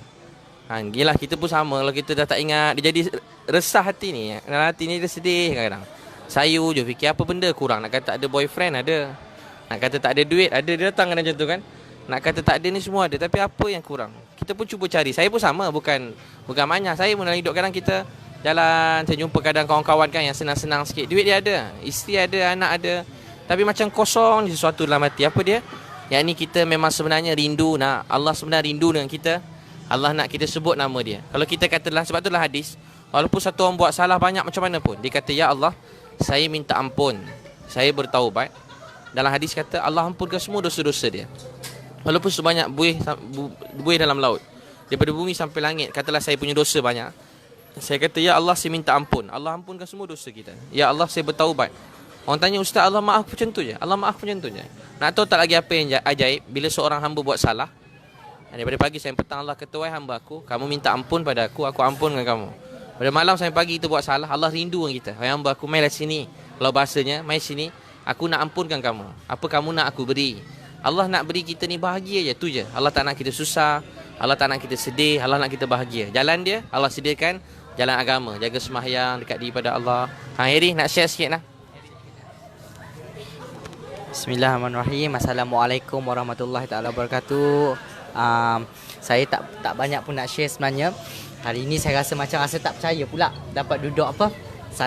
[SPEAKER 1] Gila kita pun sama. Kalau kita dah tak ingat, dia jadi resah hati ni. Hati ni dia sedih kadang-kadang. Sayu je fikir apa benda kurang. Nak kata tak ada boyfriend ada. Nak kata tak ada duit ada. Dia datang kan macam tu kan. Nak kata tak ada ni semua ada. Tapi apa yang kurang? Kita pun cuba cari. Saya pun sama. Bukan banyak. Saya pun dalam hidup kadang kita jalan, saya jumpa kadang kawan-kawan kan yang senang-senang sikit. Duit dia ada, isteri ada, anak ada. Tapi macam kosong sesuatu dalam hati. Apa dia? Yang ni kita memang sebenarnya rindu nak. Allah sebenarnya rindu dengan kita. Allah nak kita sebut nama dia. Kalau kita katalah, sebab itulah hadis, walaupun satu orang buat salah banyak macam mana pun, dia kata, ya Allah, saya minta ampun, saya bertaubat. Dalam hadis kata, Allah ampunkan semua dosa-dosa dia. Walaupun sebanyak buih dalam laut, daripada bumi sampai langit, katalah saya punya dosa banyak, saya kata, ya Allah, saya minta ampun. Allah ampunkan semua dosa kita. Ya Allah, saya bertaubat. Orang tanya, Ustaz, Allah maaf macam tu je? Allah maaf macam tu je? Nak tahu tak lagi apa yang ajaib? Bila seorang hamba buat salah, daripada pagi sampai petang Allah kata, wahai hamba aku, kamu minta ampun pada aku ampun dengan kamu. Pada malam sampai pagi kita buat salah, Allah rindu dengan kita. Wahai hamba aku, mailah sini. Kalau bahasanya, mai sini, aku nak ampunkan kamu. Apa kamu nak aku beri? Allah nak beri kita ni bahagia je, tu je. Allah tak nak kita susah, Allah tak nak kita sedih, Allah nak kita bahagia. Jalan dia, Allah sediakan jalan agama. Jaga sembahyang, dekat diri pada Allah. Heri, nak share sikit lah.
[SPEAKER 7] Bismillahirrahmanirrahim. Assalamualaikum warahmatullahi taala wabarakatuh. Saya tak banyak pun nak share sebenarnya. Hari ini saya rasa tak percaya pula dapat duduk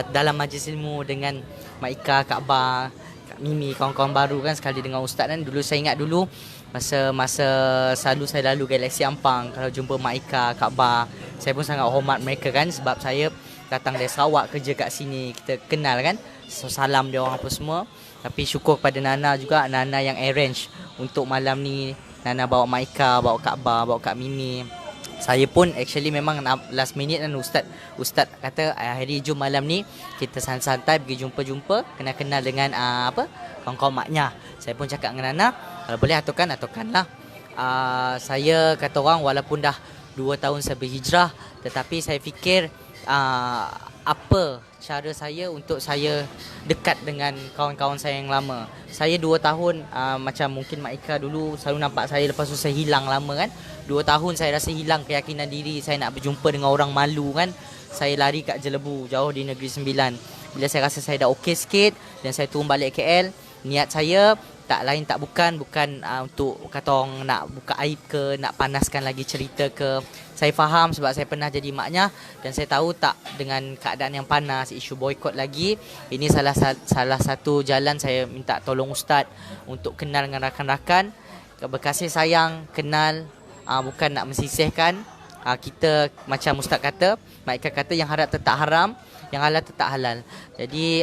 [SPEAKER 7] dalam majlis ilmu dengan Mak Ika, Kak Ba, Kak Mimi, kawan-kawan baru kan, sekali dengan ustaz kan. Dulu saya ingat dulu masa selalu saya lalu Galaxy Ampang, kalau jumpa Mak Ika, Kak Ba, saya pun sangat hormat mereka kan, sebab saya datang dari Sarawak kerja kat sini, kita kenal kan. So, salam dia orang apa semua. Tapi syukur pada Nana juga, Nana yang arrange untuk malam ni. Nana bawa Mak Ika, bawa Kak Ba, bawa Kak Mimi. Saya pun actually memang last minute kan, Ustaz kata, hari jom malam ni kita santai pergi jumpa-jumpa, kenal-kenal dengan kawan-kawan maknya. Saya pun cakap dengan Nana, kalau boleh aturkanlah. Saya kata orang, walaupun dah 2 tahun saya berhijrah, tetapi saya fikir apa cara saya untuk saya dekat dengan kawan-kawan saya yang lama. Saya 2 tahun macam mungkin Mak Ika dulu selalu nampak saya, lepas tu saya hilang lama kan. 2 tahun saya rasa hilang keyakinan diri, saya nak berjumpa dengan orang malu kan. Saya lari kat Jelebu, jauh di Negeri Sembilan. Bila saya rasa saya dah okey sikit dan saya turun balik KL, niat saya tak lain tak bukan untuk kata orang nak buka aib ke, nak panaskan lagi cerita ke. Saya faham sebab saya pernah jadi maknya, dan saya tahu tak dengan keadaan yang panas, isu boykot lagi, ini salah satu jalan saya minta tolong Ustaz untuk kenal dengan rakan-rakan, berkasih sayang, kenal, bukan nak mensisihkan. Kita macam Ustaz kata, Mak Ika kata, yang haram tetap haram, yang halal tetap halal. Jadi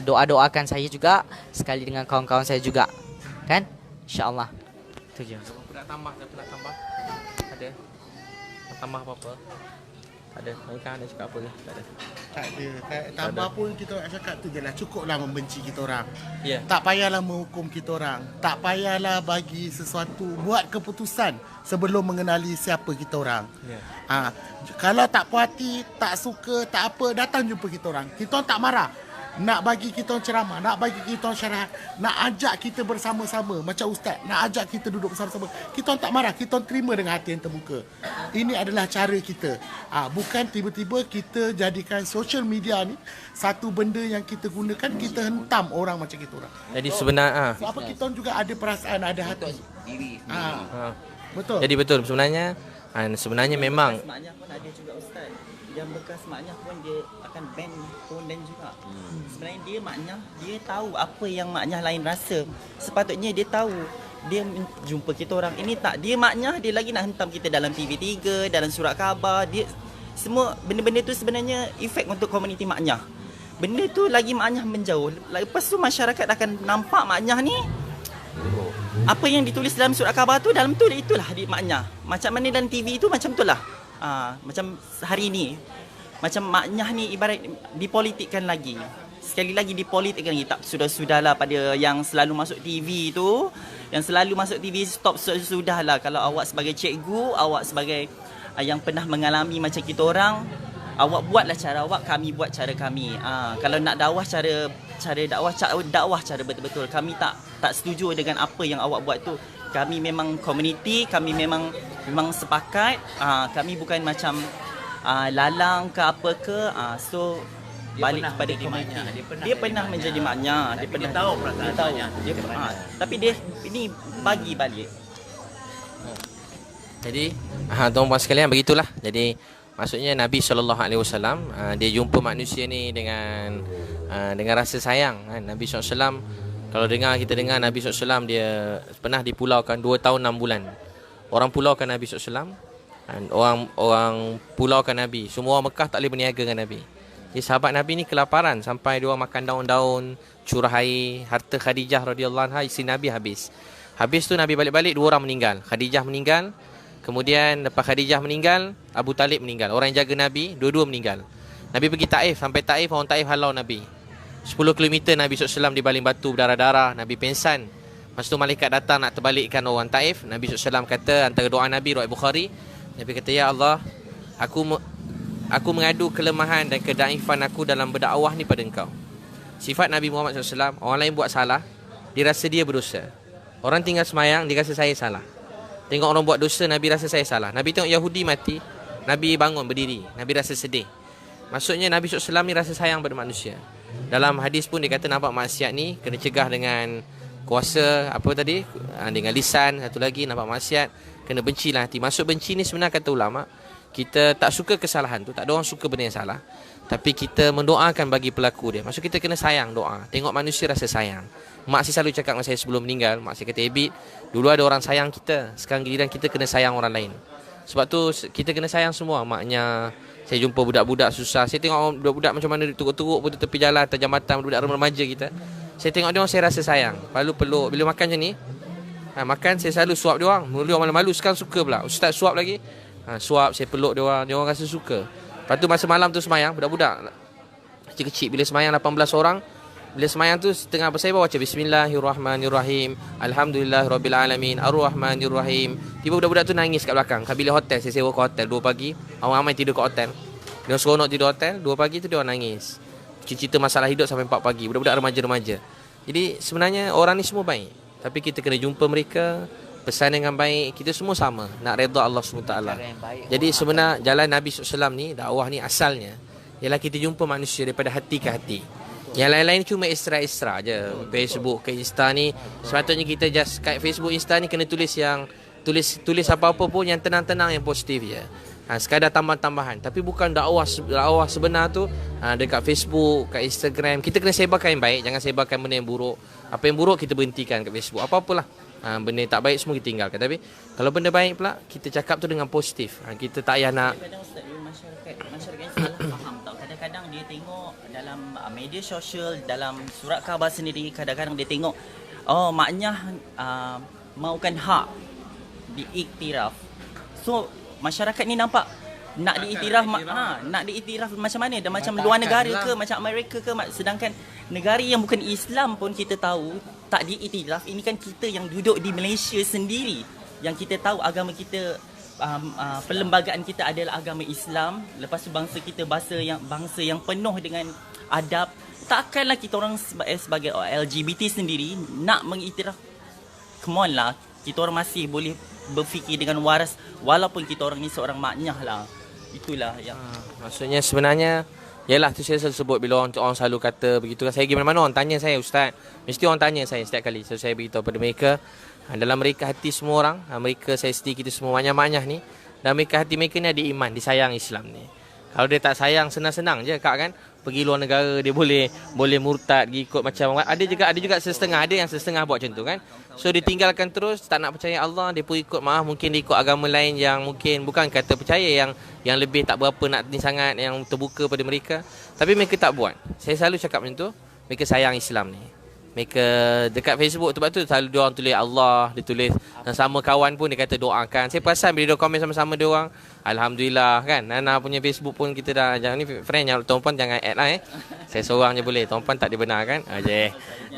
[SPEAKER 7] doa-doakan saya juga sekali dengan kawan-kawan saya juga. Kan? InsyaAllah. Itu je.
[SPEAKER 1] Nak tambah. Ada? Nak tambah apa-apa? Tak ada. Mereka ada cakap apa ke? Tak ada.
[SPEAKER 3] Tak ada. Tambah pun kita nak cakap tu je lah. Cukuplah membenci kita orang.
[SPEAKER 1] Yeah.
[SPEAKER 3] Tak payahlah menghukum kita orang. Tak payahlah bagi sesuatu, buat keputusan sebelum mengenali siapa kita orang. Yeah. Kalau tak puas hati, tak suka, tak apa, datang jumpa kita orang. Kita orang tak marah. nak bagi kita ceramah, nak bagi kita syarahat, nak ajak kita bersama-sama macam ustaz, nak ajak kita duduk bersama-sama. Kita tak marah, kita terima dengan hati yang terbuka. Ini adalah cara kita. Bukan tiba-tiba kita jadikan social media ni satu benda yang kita gunakan, kita hentam orang macam kita orang.
[SPEAKER 1] Jadi sebenarnya
[SPEAKER 3] Sebab apa kita juga ada perasaan, ada hati.
[SPEAKER 2] Diri
[SPEAKER 3] Betul.
[SPEAKER 1] jadi betul sebenarnya memang
[SPEAKER 4] Maknya pun ada juga ustaz. Yang bekas maknya pun dia akan ban pondan juga. Sebenarnya dia maknya dia tahu apa yang maknya lain rasa. Sepatutnya dia tahu. Dia jumpa kita orang ini tak, dia maknya dia lagi nak hentam kita dalam TV3, dalam surat khabar. Dia semua benda-benda tu sebenarnya efek untuk komuniti maknya. Benda tu lagi maknya menjauh. Lepas tu masyarakat akan nampak maknya ni apa yang ditulis dalam surat khabar tu dalam tu itulah di maknya. Macam mana dalam TV tu macam itulah. Macam hari ni macam maknya ni ibarat dipolitikkan lagi. Sekali lagi dipolitikkan lagi. Tak sudah-sudahlah pada yang selalu masuk TV tu. Yang selalu masuk TV stop sudahlah. Kalau awak sebagai cikgu, awak sebagai yang pernah mengalami macam kita orang, awak buatlah cara awak, kami buat cara kami. Kalau nak dakwah cara dakwah cara betul-betul. Kami tak setuju dengan apa yang awak buat tu. Kami memang komuniti, kami memang sepakat. Kami bukan macam lalang ke apa ke. So dia balik kepada komuniti. Dia pernah menjadi maknya. Dia pernah tahu perasaannya. Tapi dia ini bagi balik.
[SPEAKER 1] Jadi tuan-tuan sekalian begitulah. Jadi maksudnya Nabi SAW dia jumpa manusia ni dengan rasa sayang kan. Nabi SAW kalau kita dengar Nabi SAW dia pernah dipulaukan 2 tahun 6 bulan. Orang pulaukan Nabi SAW, orang pulaukan Nabi. Semua orang Mekah tak boleh berniaga dengan Nabi. Jadi sahabat Nabi ni kelaparan sampai dia orang makan daun-daun, curah air, harta Khadijah radhiyallahu anha isteri Nabi habis. Habis tu Nabi balik-balik 2 orang meninggal. Khadijah meninggal. Kemudian lepas Khadijah meninggal, Abu Talib meninggal. Orang yang jaga Nabi, dua-dua meninggal. Nabi pergi Taif, sampai Taif orang Taif halau Nabi. 10 km Nabi SAW dibaling batu berdarah-darah. Nabi pengsan. Masa tu malaikat datang nak terbalikkan orang Taif. Nabi SAW kata antara doa Nabi, riwayat Bukhari, Nabi kata, ya Allah, aku mengadu kelemahan dan kedaifan aku dalam berdakwah ni pada engkau. Sifat Nabi Muhammad SAW, orang lain buat salah, dia rasa dia berdosa. Orang tinggal semayang, dia rasa saya salah. Tengok orang buat dosa, Nabi rasa saya salah. Nabi tengok Yahudi mati, Nabi bangun berdiri, Nabi rasa sedih. Maksudnya Nabi SAW ni rasa sayang pada manusia. Dalam hadis pun dia kata nampak maksiat ni kena cegah dengan kuasa, apa tadi, dengan lisan. Satu lagi nampak maksiat kena bencilah hati. Maksud benci ni sebenarnya kata ulama, kita tak suka kesalahan tu, tak ada orang suka benda yang salah, tapi kita mendoakan bagi pelaku dia. Maksud kita kena sayang, doa. Tengok manusia rasa sayang. Mak saya selalu cakap dengan saya sebelum meninggal, mak saya kata, Ebit, dulu ada orang sayang kita, sekarang giliran kita kena sayang orang lain. Sebab tu kita kena sayang semua. Maknya saya jumpa budak-budak susah, saya tengok budak-budak macam mana teruk-teruk pun tepi jalan atas jambatan, budak remaja kita, saya tengok dia orang, saya rasa sayang. Lalu peluk. Bila makan macam ni, makan saya selalu suap dia orang. Mula dia orang malu-malu, sekarang suka pula. Ustaz suap lagi, suap, saya peluk dia orang rasa suka. Lepas tu masa malam tu semayang, budak-budak kecil-kecil, bila semayang 18 orang, bila semayang tu setengah saya bawa baca Bismillahirrahmanirrahim, Alhamdulillahirrabbilalamin, Ar-Rahmanirrahim. Tiba budak-budak tu nangis kat belakang. Kat bilik hotel, saya sewa ke hotel 2 pagi. Orang ramai tidur kat hotel. Dia seronok tidur hotel, 2 pagi tu dia orang nangis. Cerita masalah hidup sampai 4 pagi. Budak-budak remaja-remaja. Jadi sebenarnya orang ni semua baik, tapi kita kena jumpa mereka, pesan dengan baik. Kita semua sama nak redha Allah SWT. Jadi sebenarnya jalan Nabi SAW ni, dakwah ni asalnya ialah kita jumpa manusia daripada hati ke hati. Yang lain-lain cuma extra-extra je. Facebook ke Insta ni, sepatutnya kita just kat Facebook, Insta ni kena tulis yang tulis apa-apa pun yang tenang-tenang, yang positif je. Sekadar tambahan-tambahan. Tapi bukan dakwah sebenar tu dekat Facebook, kat Instagram. Kita kena sebarkan yang baik, jangan sebarkan benda yang buruk. Apa yang buruk kita berhentikan kat Facebook. Apa-apalah. Benda yang tak baik semua kita tinggalkan. Tapi kalau benda baik pula, kita cakap tu dengan positif. Kita tak payah nak.
[SPEAKER 4] Kadang-kadang masyarakat salah faham tau. Kadang-kadang dia tengok dalam media sosial, dalam surat khabar sendiri, kadang-kadang dia tengok, oh maknya maukan hak diiktiraf. So masyarakat ni nampak nak diiktiraf, nak diiktiraf macam mana? Dan macam luar negara ke, macam Amerika ke, sedangkan negara yang bukan Islam pun kita tahu tak diiktiraf. Ini kan kita yang duduk di Malaysia sendiri, yang kita tahu agama kita, perlembagaan kita adalah agama Islam. Lepas tu bangsa kita bangsa yang penuh dengan adab, takkanlah kita orang sebagai LGBT sendiri nak mengiktiraf. Come on lah, kita orang masih boleh berfikir dengan waras walaupun kita orang ni seorang maknyah lah. Itulah yang
[SPEAKER 1] Maksudnya sebenarnya yalah tu saya selalu sebut bila orang selalu kata begitu kan. Saya pergi mana-mana orang tanya saya, ustaz. Mesti orang tanya saya setiap kali. So saya beritahu pada mereka, dalam mereka hati semua orang, mereka saya setia kita semua maknyah-maknyah ni, dalam mereka hati mereka ni ada iman, disayang Islam ni. Kalau dia tak sayang, senang-senang je kak kan. Pergi luar negara dia boleh murtad, ikut macam ada juga setengah, ada yang setengah buat macam tu kan. So dia tinggalkan terus, tak nak percaya Allah, dia pun ikut mungkin dia ikut agama lain yang mungkin bukan kata percaya, yang lebih tak berapa nak ni sangat, yang terbuka pada mereka. Tapi mereka tak buat. Saya selalu cakap macam tu, mereka sayang Islam ni. Mereka dekat Facebook tu, sebab tu selalu dia orang tulis Allah, dia tulis sama kawan pun dia kata doakan. Saya perasan bila dia komen sama-sama dia orang, alhamdulillah kan. Nana punya Facebook pun kita dah, jangan ni friend yang tuan-puan jangan add lah Saya seorang je boleh, tuan-puan tak dibenarkan.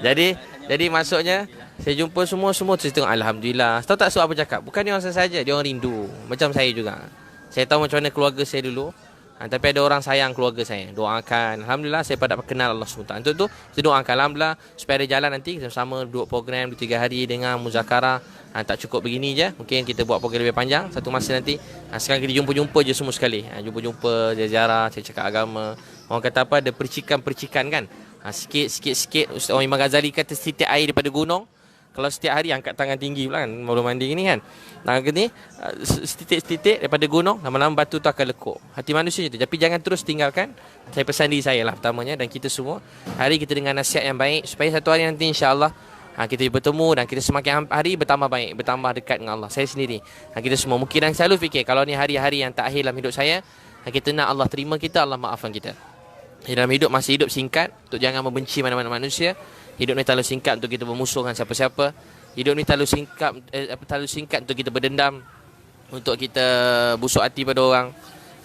[SPEAKER 1] Jadi maksudnya saya jumpa semua tu tengok alhamdulillah. Tahu tak sebab apa cakap? Bukan dia orang saja, dia orang rindu. Macam saya juga. Saya tahu macam mana keluarga saya dulu. Tapi ada orang sayang keluarga saya. Doakan. Alhamdulillah saya dapat kenal Allah SWT. Untuk tu saya doakan alhamdulillah supaya ada jalan nanti kita sama duduk program 2-3 hari dengan muzakarah. Tak cukup begini je. Mungkin kita buat program lebih panjang satu masa nanti. Sekarang kita jumpa-jumpa je semua sekali. Jumpa-jumpa ziarah, saya cakap agama. Orang kata apa, ada percikan-percikan kan. Sikit-sikit Ustaz Imam Ghazali kata setitik air daripada gunung. Kalau setiap hari angkat tangan tinggi pula kan, baru mandi ni kan. Ni setitik-setitik daripada gunung, lama-lama batu tu akan lekuk. Hati manusia je tu. Tapi jangan terus tinggalkan. Saya pesan diri saya lah pertamanya dan kita semua. Hari kita dengan nasihat yang baik supaya satu hari nanti insya-Allah kita bertemu dan kita semakin hari bertambah baik, bertambah dekat dengan Allah. Saya sendiri. Kita semua mungkin yang selalu fikir kalau ni hari-hari yang tak akhir dalam hidup saya, kita nak Allah terima kita, Allah maafkan kita. Dalam hidup masih hidup singkat, untuk jangan membenci mana-mana manusia. Hidup ni terlalu singkat untuk kita bermusuh dengan siapa-siapa. Hidup ni terlalu singkat untuk kita berdendam, untuk kita busuk hati pada orang.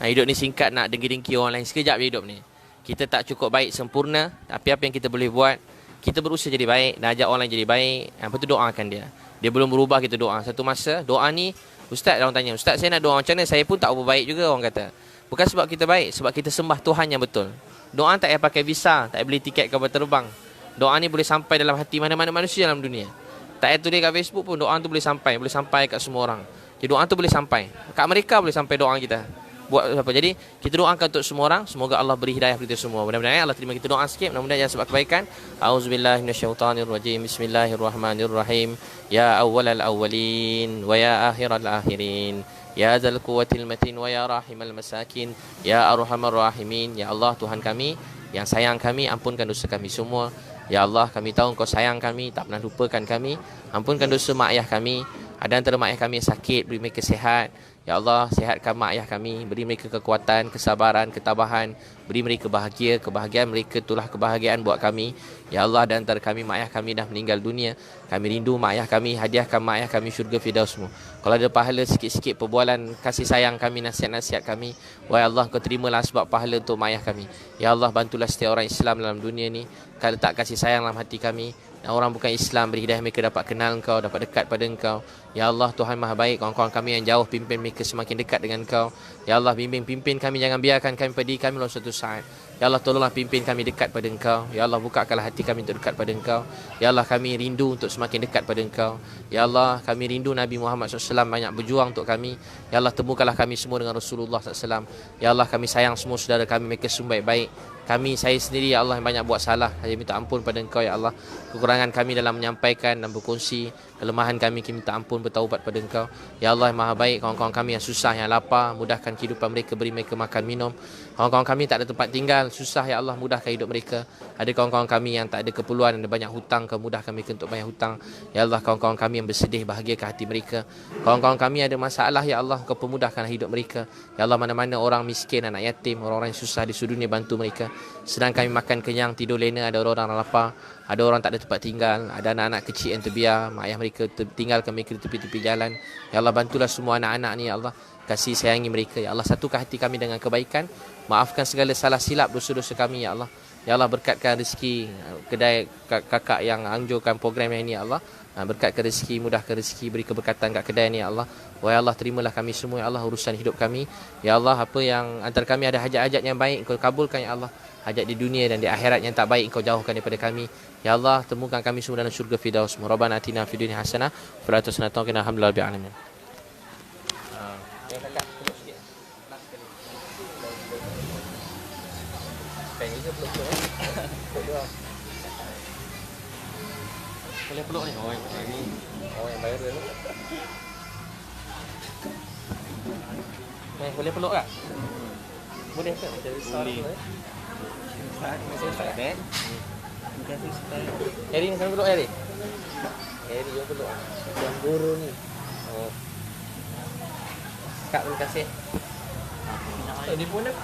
[SPEAKER 1] Hidup ni singkat nak dengki-dengki orang lain. Sekejap je hidup ni. Kita tak cukup baik sempurna, tapi apa yang kita boleh buat, kita berusaha jadi baik dan ajak orang lain jadi baik. Lepas tu doakan dia. Dia belum berubah, kita doa. Satu masa doa ni, ustaz orang tanya, ustaz saya nak doa macam mana? Saya pun tak berapa baik juga orang kata. Bukan sebab kita baik, sebab kita sembah Tuhan yang betul. Doa tak payah pakai visa, tak payah beli tiket kapal terbang. Doa ni boleh sampai dalam hati mana-mana manusia dalam dunia. Tak payah tulis kat Facebook pun, doa tu boleh sampai kat semua orang. Jadi doa tu boleh sampai. Kat mereka boleh sampai doa kita. Buat apa? Jadi kita doakan untuk semua orang, semoga Allah beri hidayah kepada kita semua. Mudah-mudahan Allah terima kita doa sikit, mudah-mudahan sebab kebaikan. Auzubillahi minasyaitonirrajim. Bismillahirrahmanirrahim. Ya awwalal awwalin wa ya akhiral akhirin. Ya dzal quwwatil matin wa ya rahimal masakin. Ya arhamar rahimin. Ya Allah Tuhan kami yang sayang kami, ampunkan dosa kami semua. Ya Allah, kami tahu Engkau sayang kami, tak pernah lupakan kami. Ampunkan dosa mak ayah kami. Ada antara mak ayah kami yang sakit, beri mereka sihat. Ya Allah, sihatkan mak ayah kami, beri mereka kekuatan, kesabaran, ketabahan, beri mereka bahagia, kebahagiaan mereka itulah kebahagiaan buat kami. Ya Allah, dan antara kami mak ayah kami dah meninggal dunia, kami rindu mak ayah kami, hadiahkan mak ayah kami syurga firdausmu. Kalau ada pahala sikit-sikit perbualan kasih sayang kami, nasihat-nasihat kami, wahai Allah, Kau terimalah sebab pahala untuk mak ayah kami. Ya Allah, bantulah setiap orang Islam dalam dunia ni, Kau letak kasih sayang dalam hati kami. Dan orang bukan Islam, beri hidayah mereka dapat kenal Engkau, dapat dekat pada Engkau. Ya Allah, Tuhan Maha Baik, kawan-kawan kami yang jauh, pimpin mereka semakin dekat dengan Engkau. Ya Allah, pimpin kami, jangan biarkan kami pedih kami dalam suatu saat. Ya Allah, tolonglah pimpin kami dekat pada Engkau. Ya Allah, bukakanlah hati kami untuk dekat pada Engkau. Ya Allah, kami rindu untuk semakin dekat pada Engkau. Ya Allah, kami rindu Nabi Muhammad SAW banyak berjuang untuk kami. Ya Allah, temukanlah kami semua dengan Rasulullah SAW. Ya Allah, kami sayang semua saudara kami, mereka semua baik-baik. Kami, saya sendiri, Ya Allah, yang banyak buat salah. Saya minta ampun pada Engkau, Ya Allah. Kekurangan kami dalam menyampaikan dan berkongsi, kelemahan kami minta ampun, bertaubat pada Engkau. Ya Allah, yang Maha Baik, kawan-kawan kami yang susah, yang lapar, mudahkan kehidupan mereka, beri mereka makan minum. Kawan-kawan kami tak ada tempat tinggal, susah, Ya Allah, mudahkan hidup mereka. Ada kawan-kawan kami yang tak ada keperluan, ada banyak hutang, Kau mudahkan mereka untuk bayar hutang. Ya Allah, kawan-kawan kami yang bersedih, bahagiakan hati mereka. Kawan-kawan kami ada masalah, Ya Allah, Kau pemudahkan hidup mereka. Ya Allah, mana-mana orang miskin, anak yatim, orang-orang yang susah di seluruh dunia, bantu mereka. Sedang kami makan kenyang, tidur lena, ada orang-orang lapar, ada orang tak ada tempat tinggal, ada anak-anak kecil yang terbiar, mak ayah mereka tinggalkan mereka di tepi-tepi jalan. Ya Allah, bantulah semua anak-anak ni, Ya Allah. Kasih sayangi mereka, Ya Allah. Satukan hati kami dengan kebaikan. Maafkan segala salah silap dosa-dosa kami, Ya Allah. Ya Allah, berkatkan rezeki kedai kakak yang anjurkan program yang ini, ya Allah. Berkatkan rezeki, mudahkan rezeki, beri keberkatan kat kedai ni, ya Allah. Wahai Allah, terimalah kami semua, ya Allah, urusan hidup kami. Ya Allah, apa yang antara kami ada hajat-hajat yang baik, Engkau kabulkan, ya Allah. Hajat di dunia dan di akhirat yang tak baik, Engkau jauhkan daripada kami. Ya Allah, temukan kami semua dalam syurga Firdaus. Rabbana atina fid dunya hasanah wa fil akhirati hasanah wa qina adzabannar alamin. Boleh peluk ni. Oh, ini. Oh, yang bayar dulu. Boleh peluk tak? Boleh ke? Boleh. Harry, macam peluk Harry? Harry, jom peluk. Yang guru ni. Oh. Kak, terima kasih. Dia pun nak